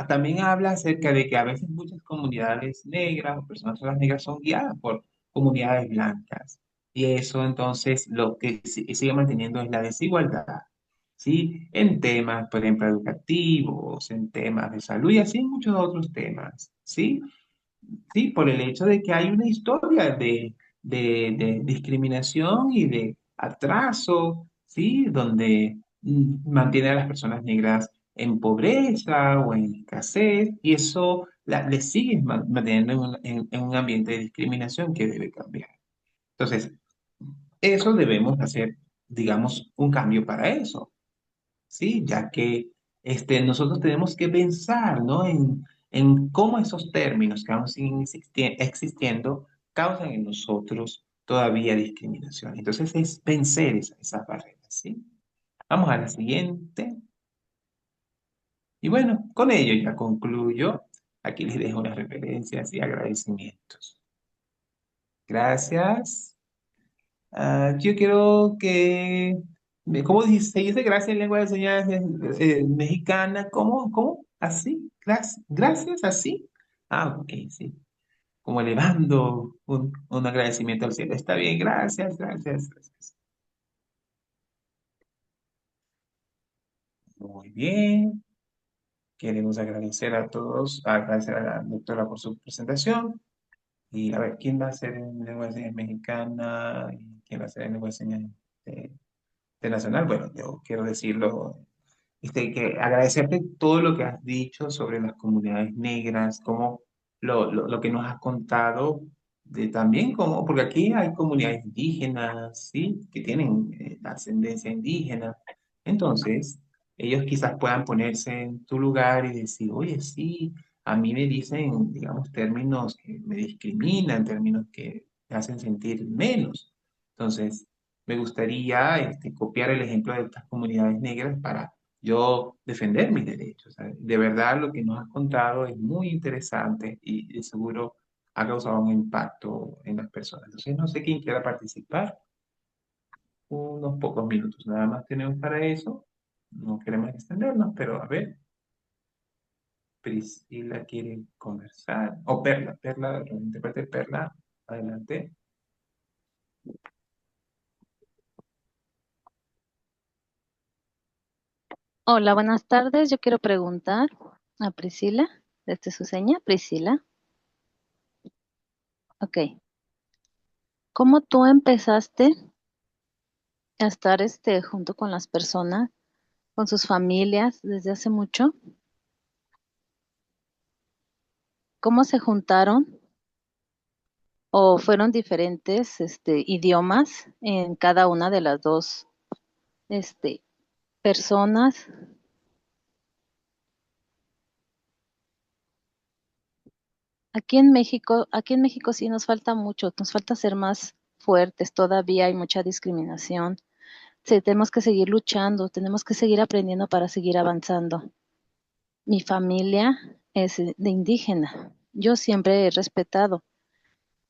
también habla acerca de que a veces muchas comunidades negras o personas solas negras son guiadas por comunidades blancas. Y eso entonces lo que sigue manteniendo es la desigualdad, ¿sí? En temas, por ejemplo, educativos, en temas de salud y así en muchos otros temas, ¿sí? Sí, por el hecho de que hay una historia de discriminación y de atraso, ¿sí? Donde mantiene a las personas negras en pobreza o en escasez, y eso le sigue manteniendo en un ambiente de discriminación que debe cambiar. Entonces, eso debemos hacer, digamos, un cambio para eso. ¿Sí? Ya que nosotros tenemos que pensar, ¿no? En cómo esos términos que aún siguen existiendo causan en nosotros todavía discriminación. Entonces es vencer esas barreras, ¿sí? Vamos a la siguiente. Y bueno, con ello ya concluyo. Aquí les dejo unas referencias y agradecimientos. Gracias. Yo quiero que, ¿cómo se dice gracias en lengua de señas mexicana? ¿Cómo? ¿Así? Gracias, así. Ok, sí. Como elevando un agradecimiento al cielo. Está bien, gracias. Muy bien. Queremos agradecer a todos, agradecer a la doctora por su presentación. Y a ver, ¿quién va a ser en lengua de señas mexicana? ¿Y quién va a ser en lengua de señas eh, internacional? Bueno, yo quiero decirlo. Que agradecerte todo lo que has dicho sobre las comunidades negras, como lo que nos has contado, de también como, porque aquí hay comunidades indígenas, ¿sí? Que tienen ascendencia indígena. Entonces, ellos quizás puedan ponerse en tu lugar y decir, oye, sí, a mí me dicen, digamos, términos que me discriminan, términos que me hacen sentir menos. Entonces, me gustaría copiar el ejemplo de estas comunidades negras para yo defender mis derechos. ¿Sabes? De verdad, lo que nos has contado es muy interesante y de seguro ha causado un impacto en las personas. Entonces, no sé quién quiera participar. Unos pocos minutos nada más tenemos para eso. No queremos extendernos, pero a ver, Priscila quiere conversar. O Perla, la intérprete Perla, adelante. Hola, buenas tardes. Yo quiero preguntar a Priscila, desde su seña, Priscila. Ok. ¿Cómo tú empezaste a estar junto con las personas, con sus familias desde hace mucho? ¿Cómo se juntaron o fueron diferentes idiomas en cada una de las dos este, personas? Aquí en México sí nos falta mucho, nos falta ser más fuertes, todavía hay mucha discriminación. Sí, tenemos que seguir luchando, tenemos que seguir aprendiendo para seguir avanzando. Mi familia es de indígena. Yo siempre he respetado.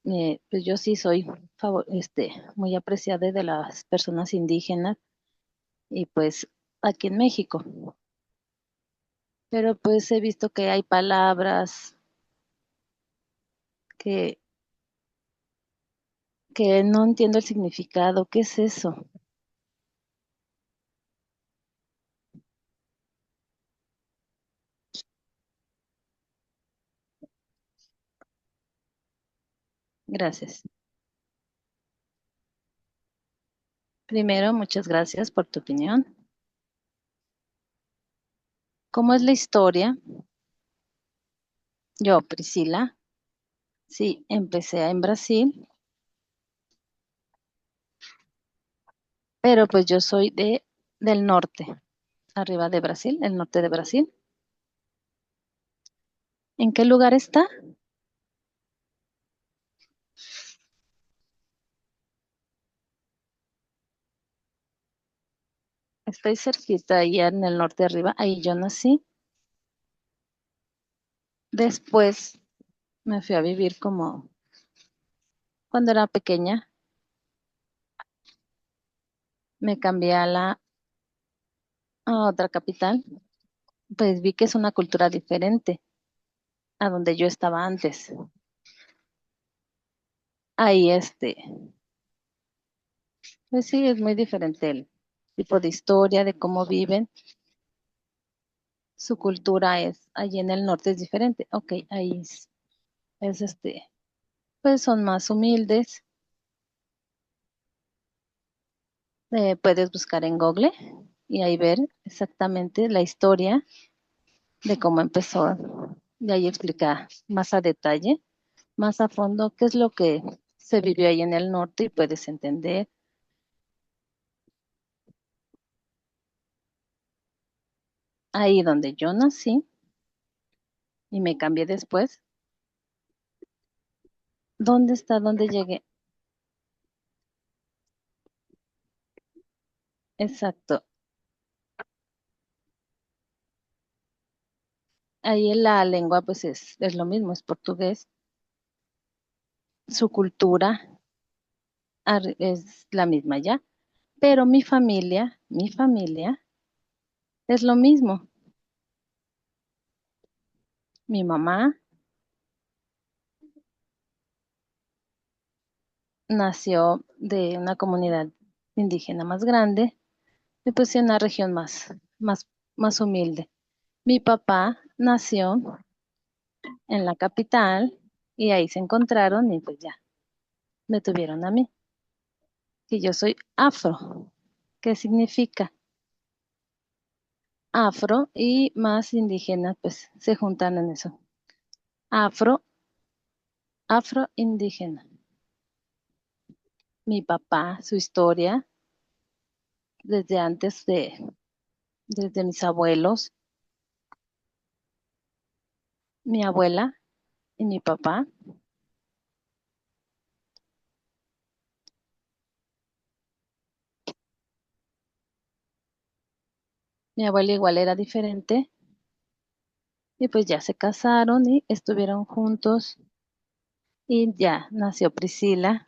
Pues yo sí soy muy apreciada de las personas indígenas y pues aquí en México. Pero pues he visto que hay palabras que, que no entiendo el significado. ¿Qué es eso? Gracias. Primero, muchas gracias por tu opinión. ¿Cómo es la historia? Yo, Priscila, sí, empecé en Brasil, pero pues yo soy del norte, arriba de Brasil, el norte de Brasil. ¿En qué lugar está? Estoy cerquita, ahí en el norte arriba, ahí yo nací. Después me fui a vivir como cuando era pequeña, me cambié a otra capital, pues vi que es una cultura diferente a donde yo estaba antes. Ahí pues sí, es muy diferente el tipo de historia, de cómo viven. Su cultura es, allí en el norte es diferente. Ok, ahí es pues son más humildes. Puedes buscar en Google y ahí ver exactamente la historia de cómo empezó. Y ahí explica más a detalle, más a fondo, qué es lo que se vivió ahí en el norte y puedes entender. Ahí donde yo nací y me cambié después. ¿Dónde está? ¿Dónde llegué? Exacto. Ahí en la lengua pues es lo mismo, es portugués. Su cultura es la misma ya. Pero mi familia es lo mismo. Mi mamá nació de una comunidad indígena más grande y pues en una región más humilde. Mi papá nació en la capital y ahí se encontraron y pues ya, me tuvieron a mí, que yo soy afro. ¿Qué significa? Afro y más indígenas pues se juntan en eso. Afro, afro-indígena. Mi papá, su historia, desde desde mis abuelos, mi abuela y mi papá. Mi abuela igual era diferente y pues ya se casaron y estuvieron juntos y ya nació Priscila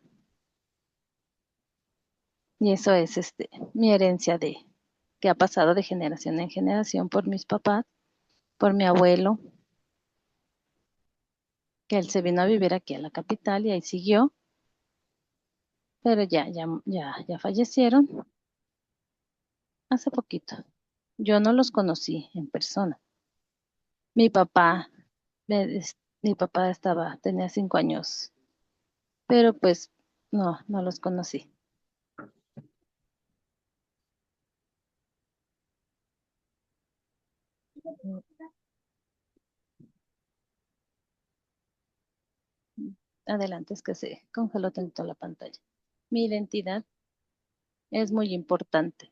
y eso es mi herencia de que ha pasado de generación en generación por mis papás, por mi abuelo, que él se vino a vivir aquí a la capital y ahí siguió, pero ya fallecieron hace poquito. Yo no los conocí en persona. Mi papá, mi papá tenía 5 años, pero pues no, no los conocí. Adelante, es que se congeló tanto la pantalla. Mi identidad es muy importante.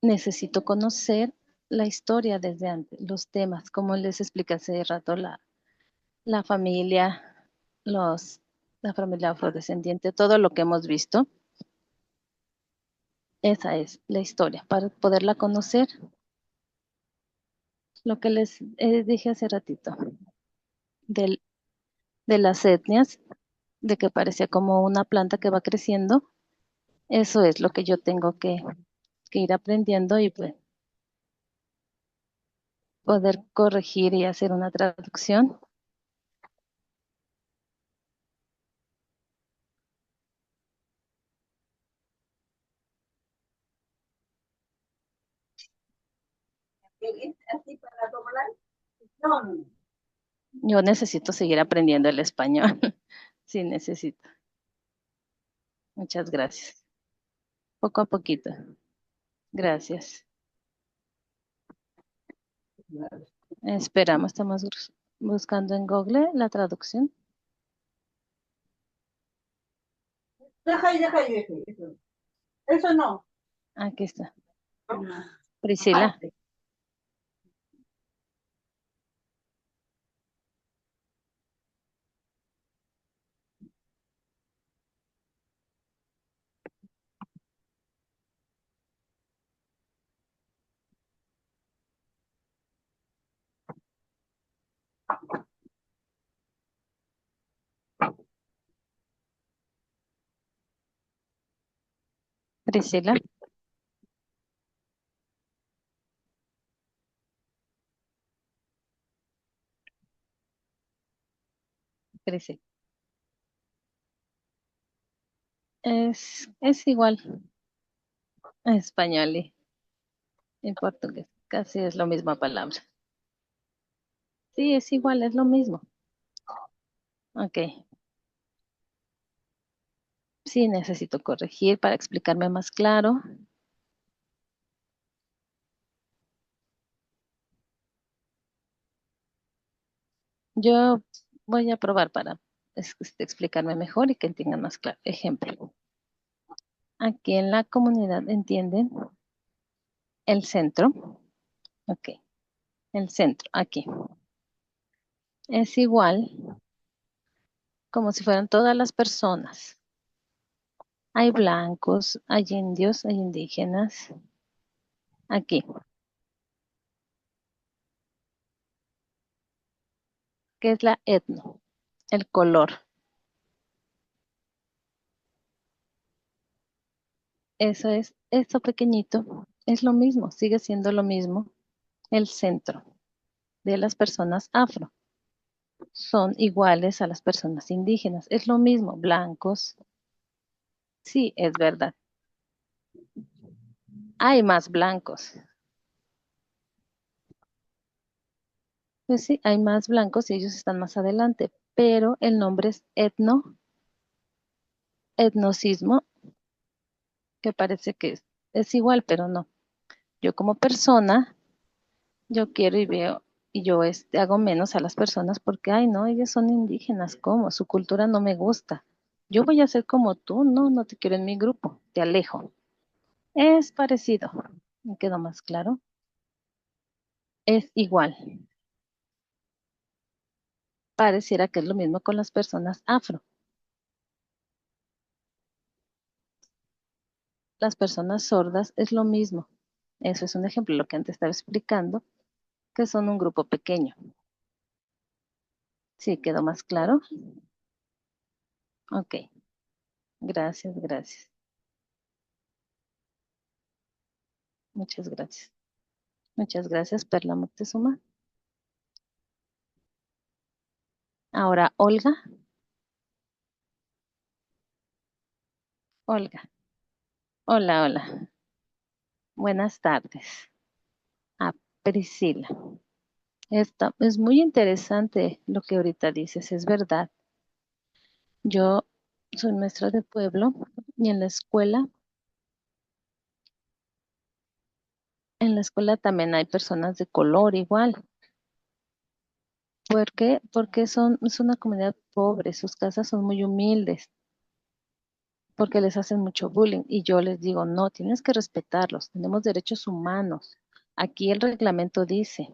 Necesito conocer la historia desde antes, los temas, como les expliqué hace rato, la familia, los, la familia afrodescendiente, todo lo que hemos visto. Esa es la historia, para poderla conocer, lo que les dije hace ratito, del, de las etnias, de que parecía como una planta que va creciendo. Eso es lo que yo tengo que ir aprendiendo y pues, poder corregir y hacer una traducción. Yo necesito seguir aprendiendo el español. Sí, necesito. Muchas gracias. Poco a poquito. Gracias. Esperamos, estamos buscando en Google la traducción. Deja ahí, deja ahí, deja ahí. Eso no. Aquí está. Priscila. Priscila. Priscila. Es igual en español y en portugués. Casi es la misma palabra. Sí, es igual, es lo mismo. Ok. Sí, necesito corregir para explicarme más claro. Yo voy a probar para explicarme mejor y que entiendan más claro. Ejemplo, aquí en la comunidad entienden el centro. Ok, el centro, aquí. Es igual como si fueran todas las personas. Hay blancos, hay indios, hay indígenas. Aquí, ¿qué es la etno? El color. Eso es, esto pequeñito, es lo mismo, sigue siendo lo mismo. El centro de las personas afro son iguales a las personas indígenas. Es lo mismo, blancos. Sí, es verdad. Hay más blancos. Pues sí, hay más blancos y ellos están más adelante, pero el nombre es etnocismo, que parece que es igual, pero no. Yo como persona, yo quiero y veo y yo hago menos a las personas porque, ay, no, ellos son indígenas, ¿cómo? Su cultura no me gusta. Yo voy a ser como tú, no, no te quiero en mi grupo, te alejo. Es parecido. ¿Me quedó más claro? Es igual. Pareciera que es lo mismo con las personas afro. Las personas sordas es lo mismo. Eso es un ejemplo, lo que antes estaba explicando, que son un grupo pequeño. Sí, quedó más claro. Ok, gracias, gracias. Muchas gracias. Muchas gracias, Perla Moctezuma. Ahora, Olga. Olga. Hola, hola. Buenas tardes. A Priscila. Es muy interesante lo que ahorita dices, es verdad. Yo soy maestra de pueblo y en la escuela también hay personas de color igual. ¿Por qué? Porque es una comunidad pobre, sus casas son muy humildes, porque les hacen mucho bullying. Y yo les digo, no, tienes que respetarlos, tenemos derechos humanos. Aquí el reglamento dice,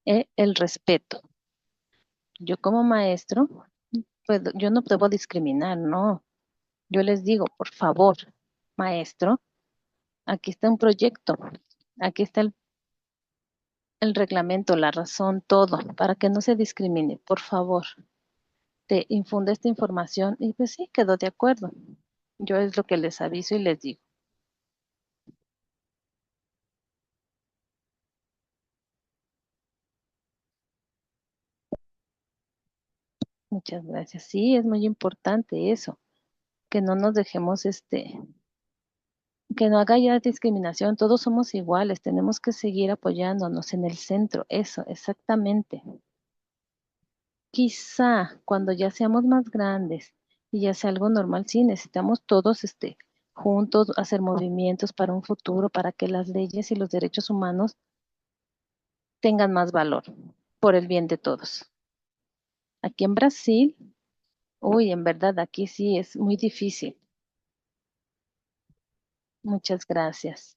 el respeto. Yo como maestro, pues yo no debo discriminar, no. Yo les digo, por favor, maestro, aquí está un proyecto, aquí está el reglamento, la razón, todo, para que no se discrimine, por favor, te infunde esta información y pues sí, quedó de acuerdo. Yo es lo que les aviso y les digo. Muchas gracias. Sí, es muy importante eso, que no nos dejemos que no haga ya discriminación, todos somos iguales, tenemos que seguir apoyándonos en el centro, eso, exactamente. Quizá cuando ya seamos más grandes y ya sea algo normal, sí, necesitamos todos juntos hacer movimientos para un futuro, para que las leyes y los derechos humanos tengan más valor por el bien de todos. Aquí en Brasil, uy, en verdad, aquí sí es muy difícil. Muchas gracias.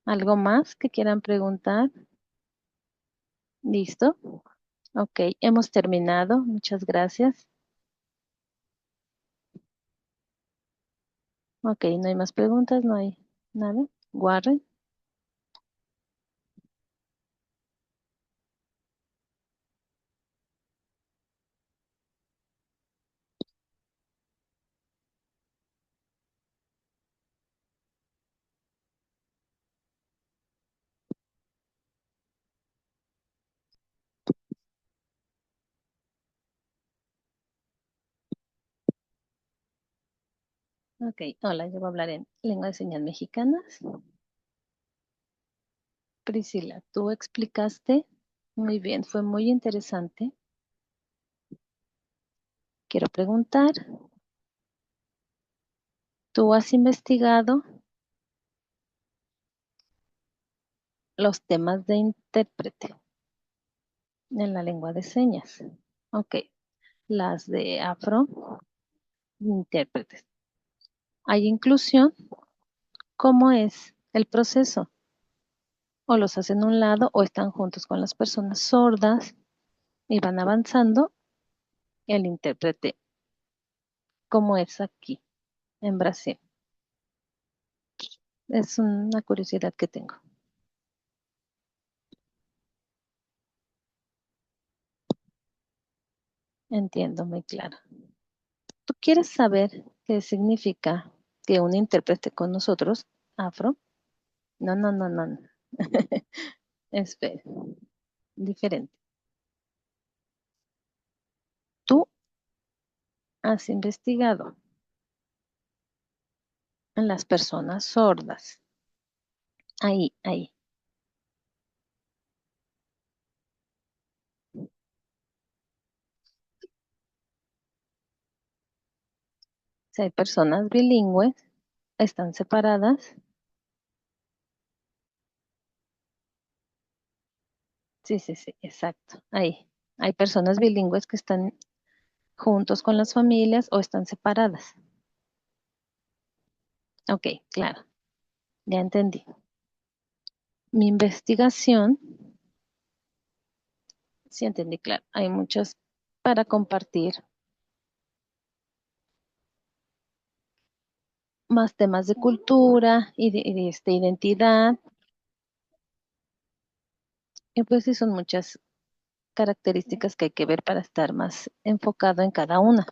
¿Algo más que quieran preguntar? ¿Listo? Ok, hemos terminado. Muchas gracias. Ok, no hay más preguntas, no hay nada. Warren. Ok, hola, yo voy a hablar en lengua de señas mexicanas. Priscila, tú explicaste muy bien, fue muy interesante. Quiero preguntar, ¿tú has investigado los temas de intérprete en la lengua de señas? Ok, las de afro, intérpretes. ¿Hay inclusión? ¿Cómo es el proceso? ¿O los hacen a un lado o están juntos con las personas sordas y van avanzando el intérprete? ¿Cómo es aquí en Brasil? Es una curiosidad que tengo. Entiendo muy claro. ¿Tú quieres saber qué significa que un intérprete con nosotros, afro? No, no, no, no, no. Espera, diferente. Tú has investigado en las personas sordas. Ahí, ahí. Si hay personas bilingües, están separadas. Sí, sí, sí, exacto. Ahí. Hay personas bilingües que están juntos con las familias o están separadas. Ok, claro, ya entendí. Mi investigación, sí entendí, claro, hay muchas para compartir más temas de cultura y de identidad, y pues sí son muchas características que hay que ver para estar más enfocado en cada una.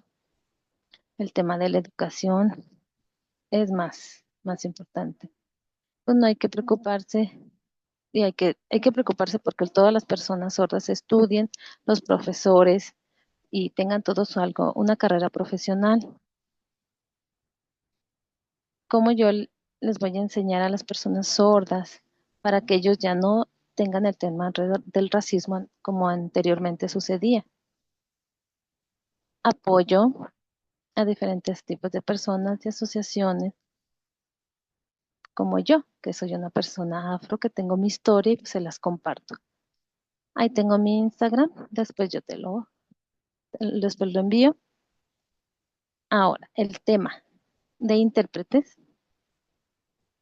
El tema de la educación es más importante. Pues no hay que preocuparse y hay que preocuparse porque todas las personas sordas estudien, los profesores, y tengan todos algo, una carrera profesional. ¿Cómo les voy a enseñar a las personas sordas para que ellos ya no tengan el tema alrededor del racismo como anteriormente sucedía? Apoyo a diferentes tipos de personas y asociaciones como yo, que soy una persona afro, que tengo mi historia y pues se las comparto. Ahí tengo mi Instagram, después después lo envío. Ahora, el tema de intérpretes,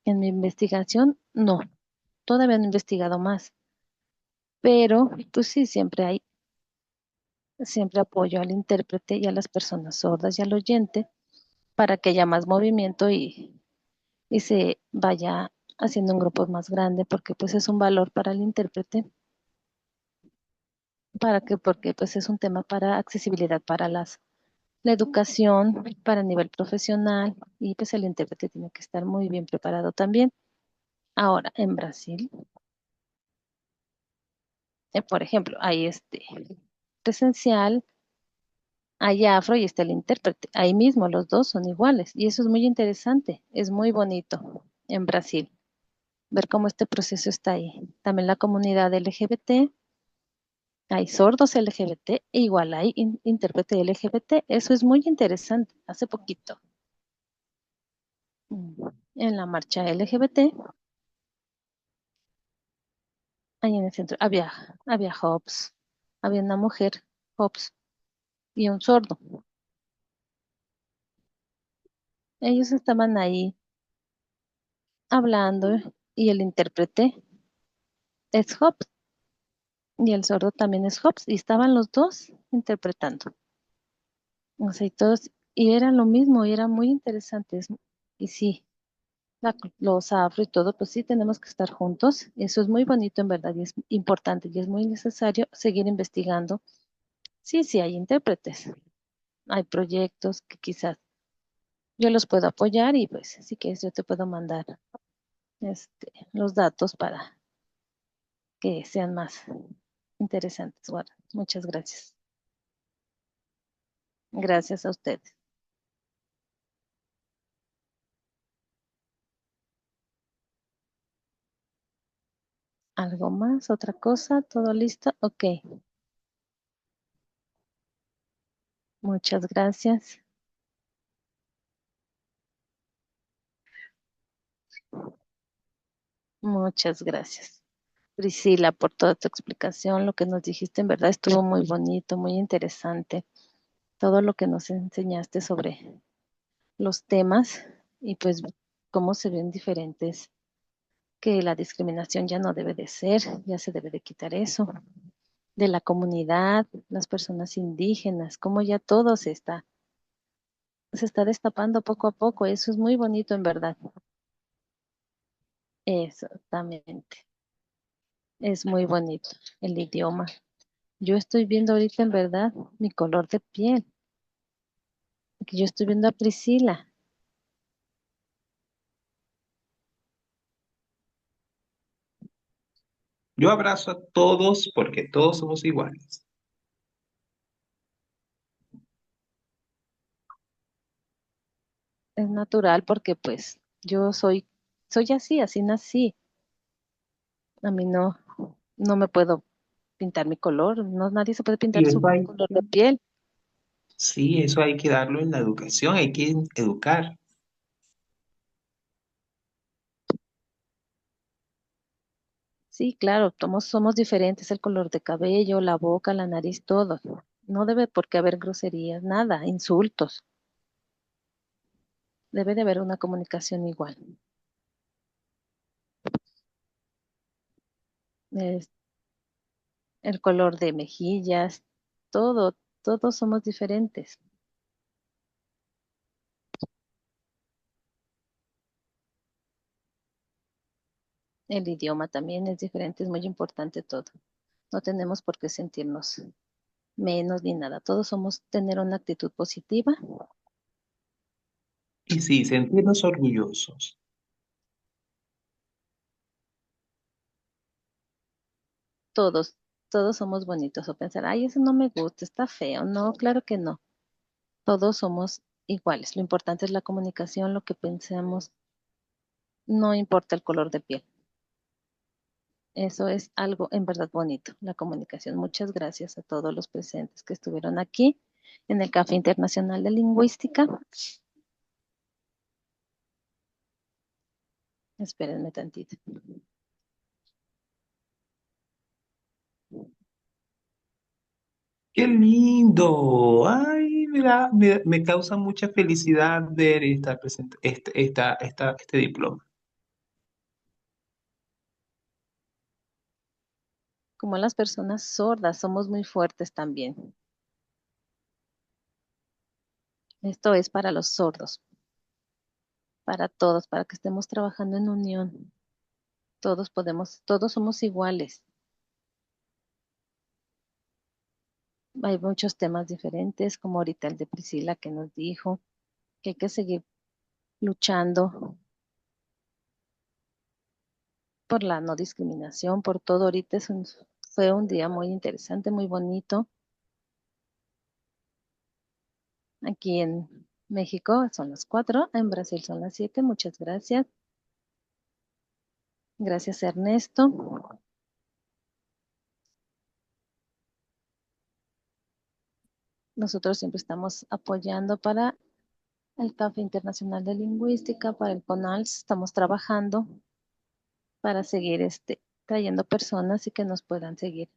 en mi investigación, no, todavía no he investigado más, pero pues sí, siempre apoyo al intérprete y a las personas sordas y al oyente para que haya más movimiento y se vaya haciendo un grupo más grande, porque pues es un valor para el intérprete, porque pues es un tema para accesibilidad para la educación, para nivel profesional, y pues el intérprete tiene que estar muy bien preparado también. Ahora, en Brasil, por ejemplo, hay presencial, hay afro y está el intérprete. Ahí mismo los dos son iguales y eso es muy interesante, es muy bonito en Brasil ver cómo este proceso está ahí. También la comunidad LGBT, hay sordos LGBT e igual hay intérprete LGBT. Eso es muy interesante. Hace poquito, en la marcha LGBT, ahí en el centro, había Hobbes, había una mujer, Hobbes, y un sordo. Ellos estaban ahí hablando y el intérprete es Hobbes y el sordo también es Hobbes y estaban los dos interpretando. O sea, y era lo mismo, y era muy interesante. Y sí, los afro y todo, pues sí tenemos que estar juntos. Eso es muy bonito en verdad y es importante y es muy necesario seguir investigando. Sí, sí, hay intérpretes, hay proyectos que quizás yo los puedo apoyar y pues si quieres yo te puedo mandar los datos para que sean más interesantes. Bueno, muchas gracias. Gracias a ustedes. ¿Algo más? ¿Otra cosa? ¿Todo listo? Ok, muchas gracias. Muchas gracias, Priscila, por toda tu explicación. Lo que nos dijiste en verdad estuvo muy bonito, muy interesante. Todo lo que nos enseñaste sobre los temas y pues cómo se ven diferentes, que la discriminación ya no debe de ser, ya se debe de quitar eso, de la comunidad, las personas indígenas, cómo ya todo se está destapando poco a poco. Eso es muy bonito en verdad. Exactamente. Es muy bonito el idioma. Yo estoy viendo ahorita en verdad mi color de piel, que yo estoy viendo a Priscila. Yo abrazo a todos porque todos somos iguales. Es natural porque pues yo soy así nací. A mí no me puedo pintar mi color, no, nadie se puede pintar Y su eso hay, color de piel. sí, eso hay que darlo en la educación, hay que educar. Sí, claro, todos somos diferentes, el color de cabello, la boca, la nariz, todo. No debe por qué haber groserías, nada, insultos. Debe de haber una comunicación igual. Es el color de mejillas, todo, todos somos diferentes. El idioma también es diferente, es muy importante todo. No tenemos por qué sentirnos menos ni nada. Todos somos tener una actitud positiva, Y sí, sentirnos orgullosos. todos. Todos somos bonitos o pensar, ay, eso no me gusta, está feo. No, claro que no. Todos somos iguales. Lo importante es la comunicación, lo que pensemos. No importa el color de piel. Eso es algo en verdad bonito, la comunicación. Muchas gracias a todos los presentes que estuvieron aquí en el Café Internacional de Lingüística. Espérenme tantito. ¡Qué lindo! Ay, mira, me causa mucha felicidad ver este diploma. Como las personas sordas, somos muy fuertes también. Esto es para los sordos, para todos, para que estemos trabajando en unión. Todos podemos, todos somos iguales. Hay muchos temas diferentes, como ahorita el de Priscila que nos dijo que hay que seguir luchando por la no discriminación, por todo. Ahorita fue un día muy interesante, muy bonito. Aquí en México son las 4, en Brasil son las 7. Muchas gracias. Gracias, Ernesto. Nosotros siempre estamos apoyando para el Café Internacional de Lingüística, para el CONALS. Estamos trabajando para seguir trayendo personas y que nos puedan seguir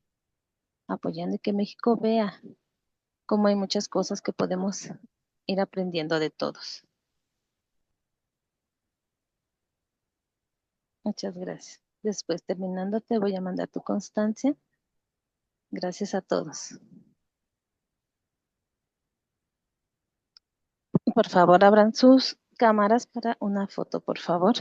apoyando y que México vea cómo hay muchas cosas que podemos ir aprendiendo de todos. Muchas gracias. Después, terminando, te voy a mandar tu constancia. Gracias a todos. Por favor, abran sus cámaras para una foto, por favor.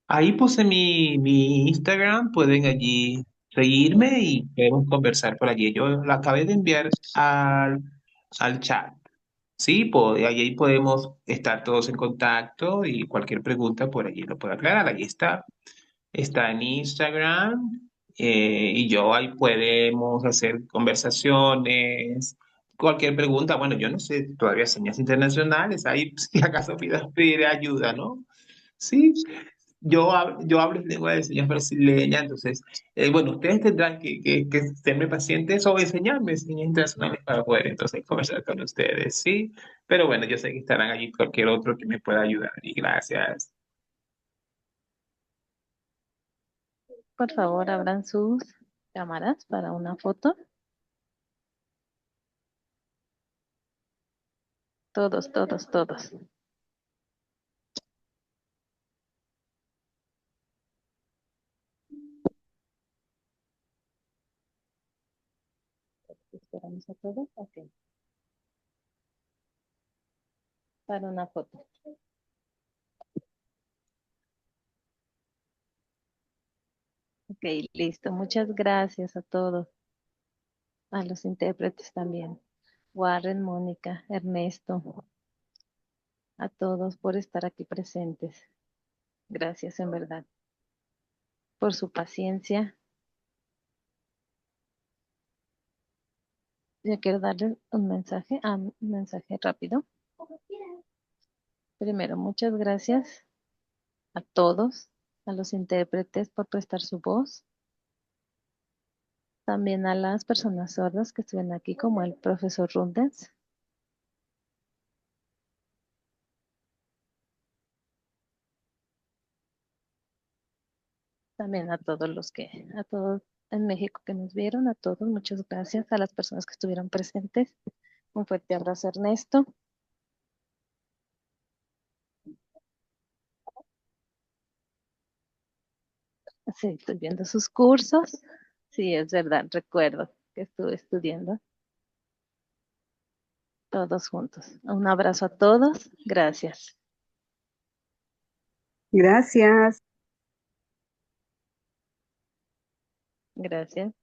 Ahí puse mi Instagram, pueden allí seguirme y podemos conversar por allí. Yo la acabé de enviar al chat. Sí, allí podemos estar todos en contacto y cualquier pregunta por allí lo puedo aclarar. Allí está en Instagram y yo ahí podemos hacer conversaciones, cualquier pregunta. Bueno, yo no sé todavía señas internacionales, ahí si acaso pedir ayuda, ¿no? Sí, yo hablo en lengua de señas brasileña, entonces, bueno, ustedes tendrán que serme pacientes o enseñarme señas internacionales para poder entonces conversar con ustedes, ¿sí? Pero bueno, yo sé que estarán allí cualquier otro que me pueda ayudar y gracias. Por favor, abran sus cámaras para una foto. Todos, todos, todos. Esperamos a todos. Ok. Para una foto. Ok, listo. Muchas gracias a todos. A los intérpretes también. Warren, Mónica, Ernesto, a todos por estar aquí presentes. Gracias en verdad por su paciencia. Yo quiero darles un mensaje rápido. Primero, muchas gracias a todos, a los intérpretes por prestar su voz, también a las personas sordas que estuvieron aquí, como el profesor Rundens, también a todos en México que nos vieron, a todos, muchas gracias, a las personas que estuvieron presentes. Un fuerte abrazo, Ernesto. Sí, estoy viendo sus cursos. Sí, es verdad, recuerdo que estuve estudiando todos juntos. Un abrazo a todos. Gracias. Gracias. Gracias.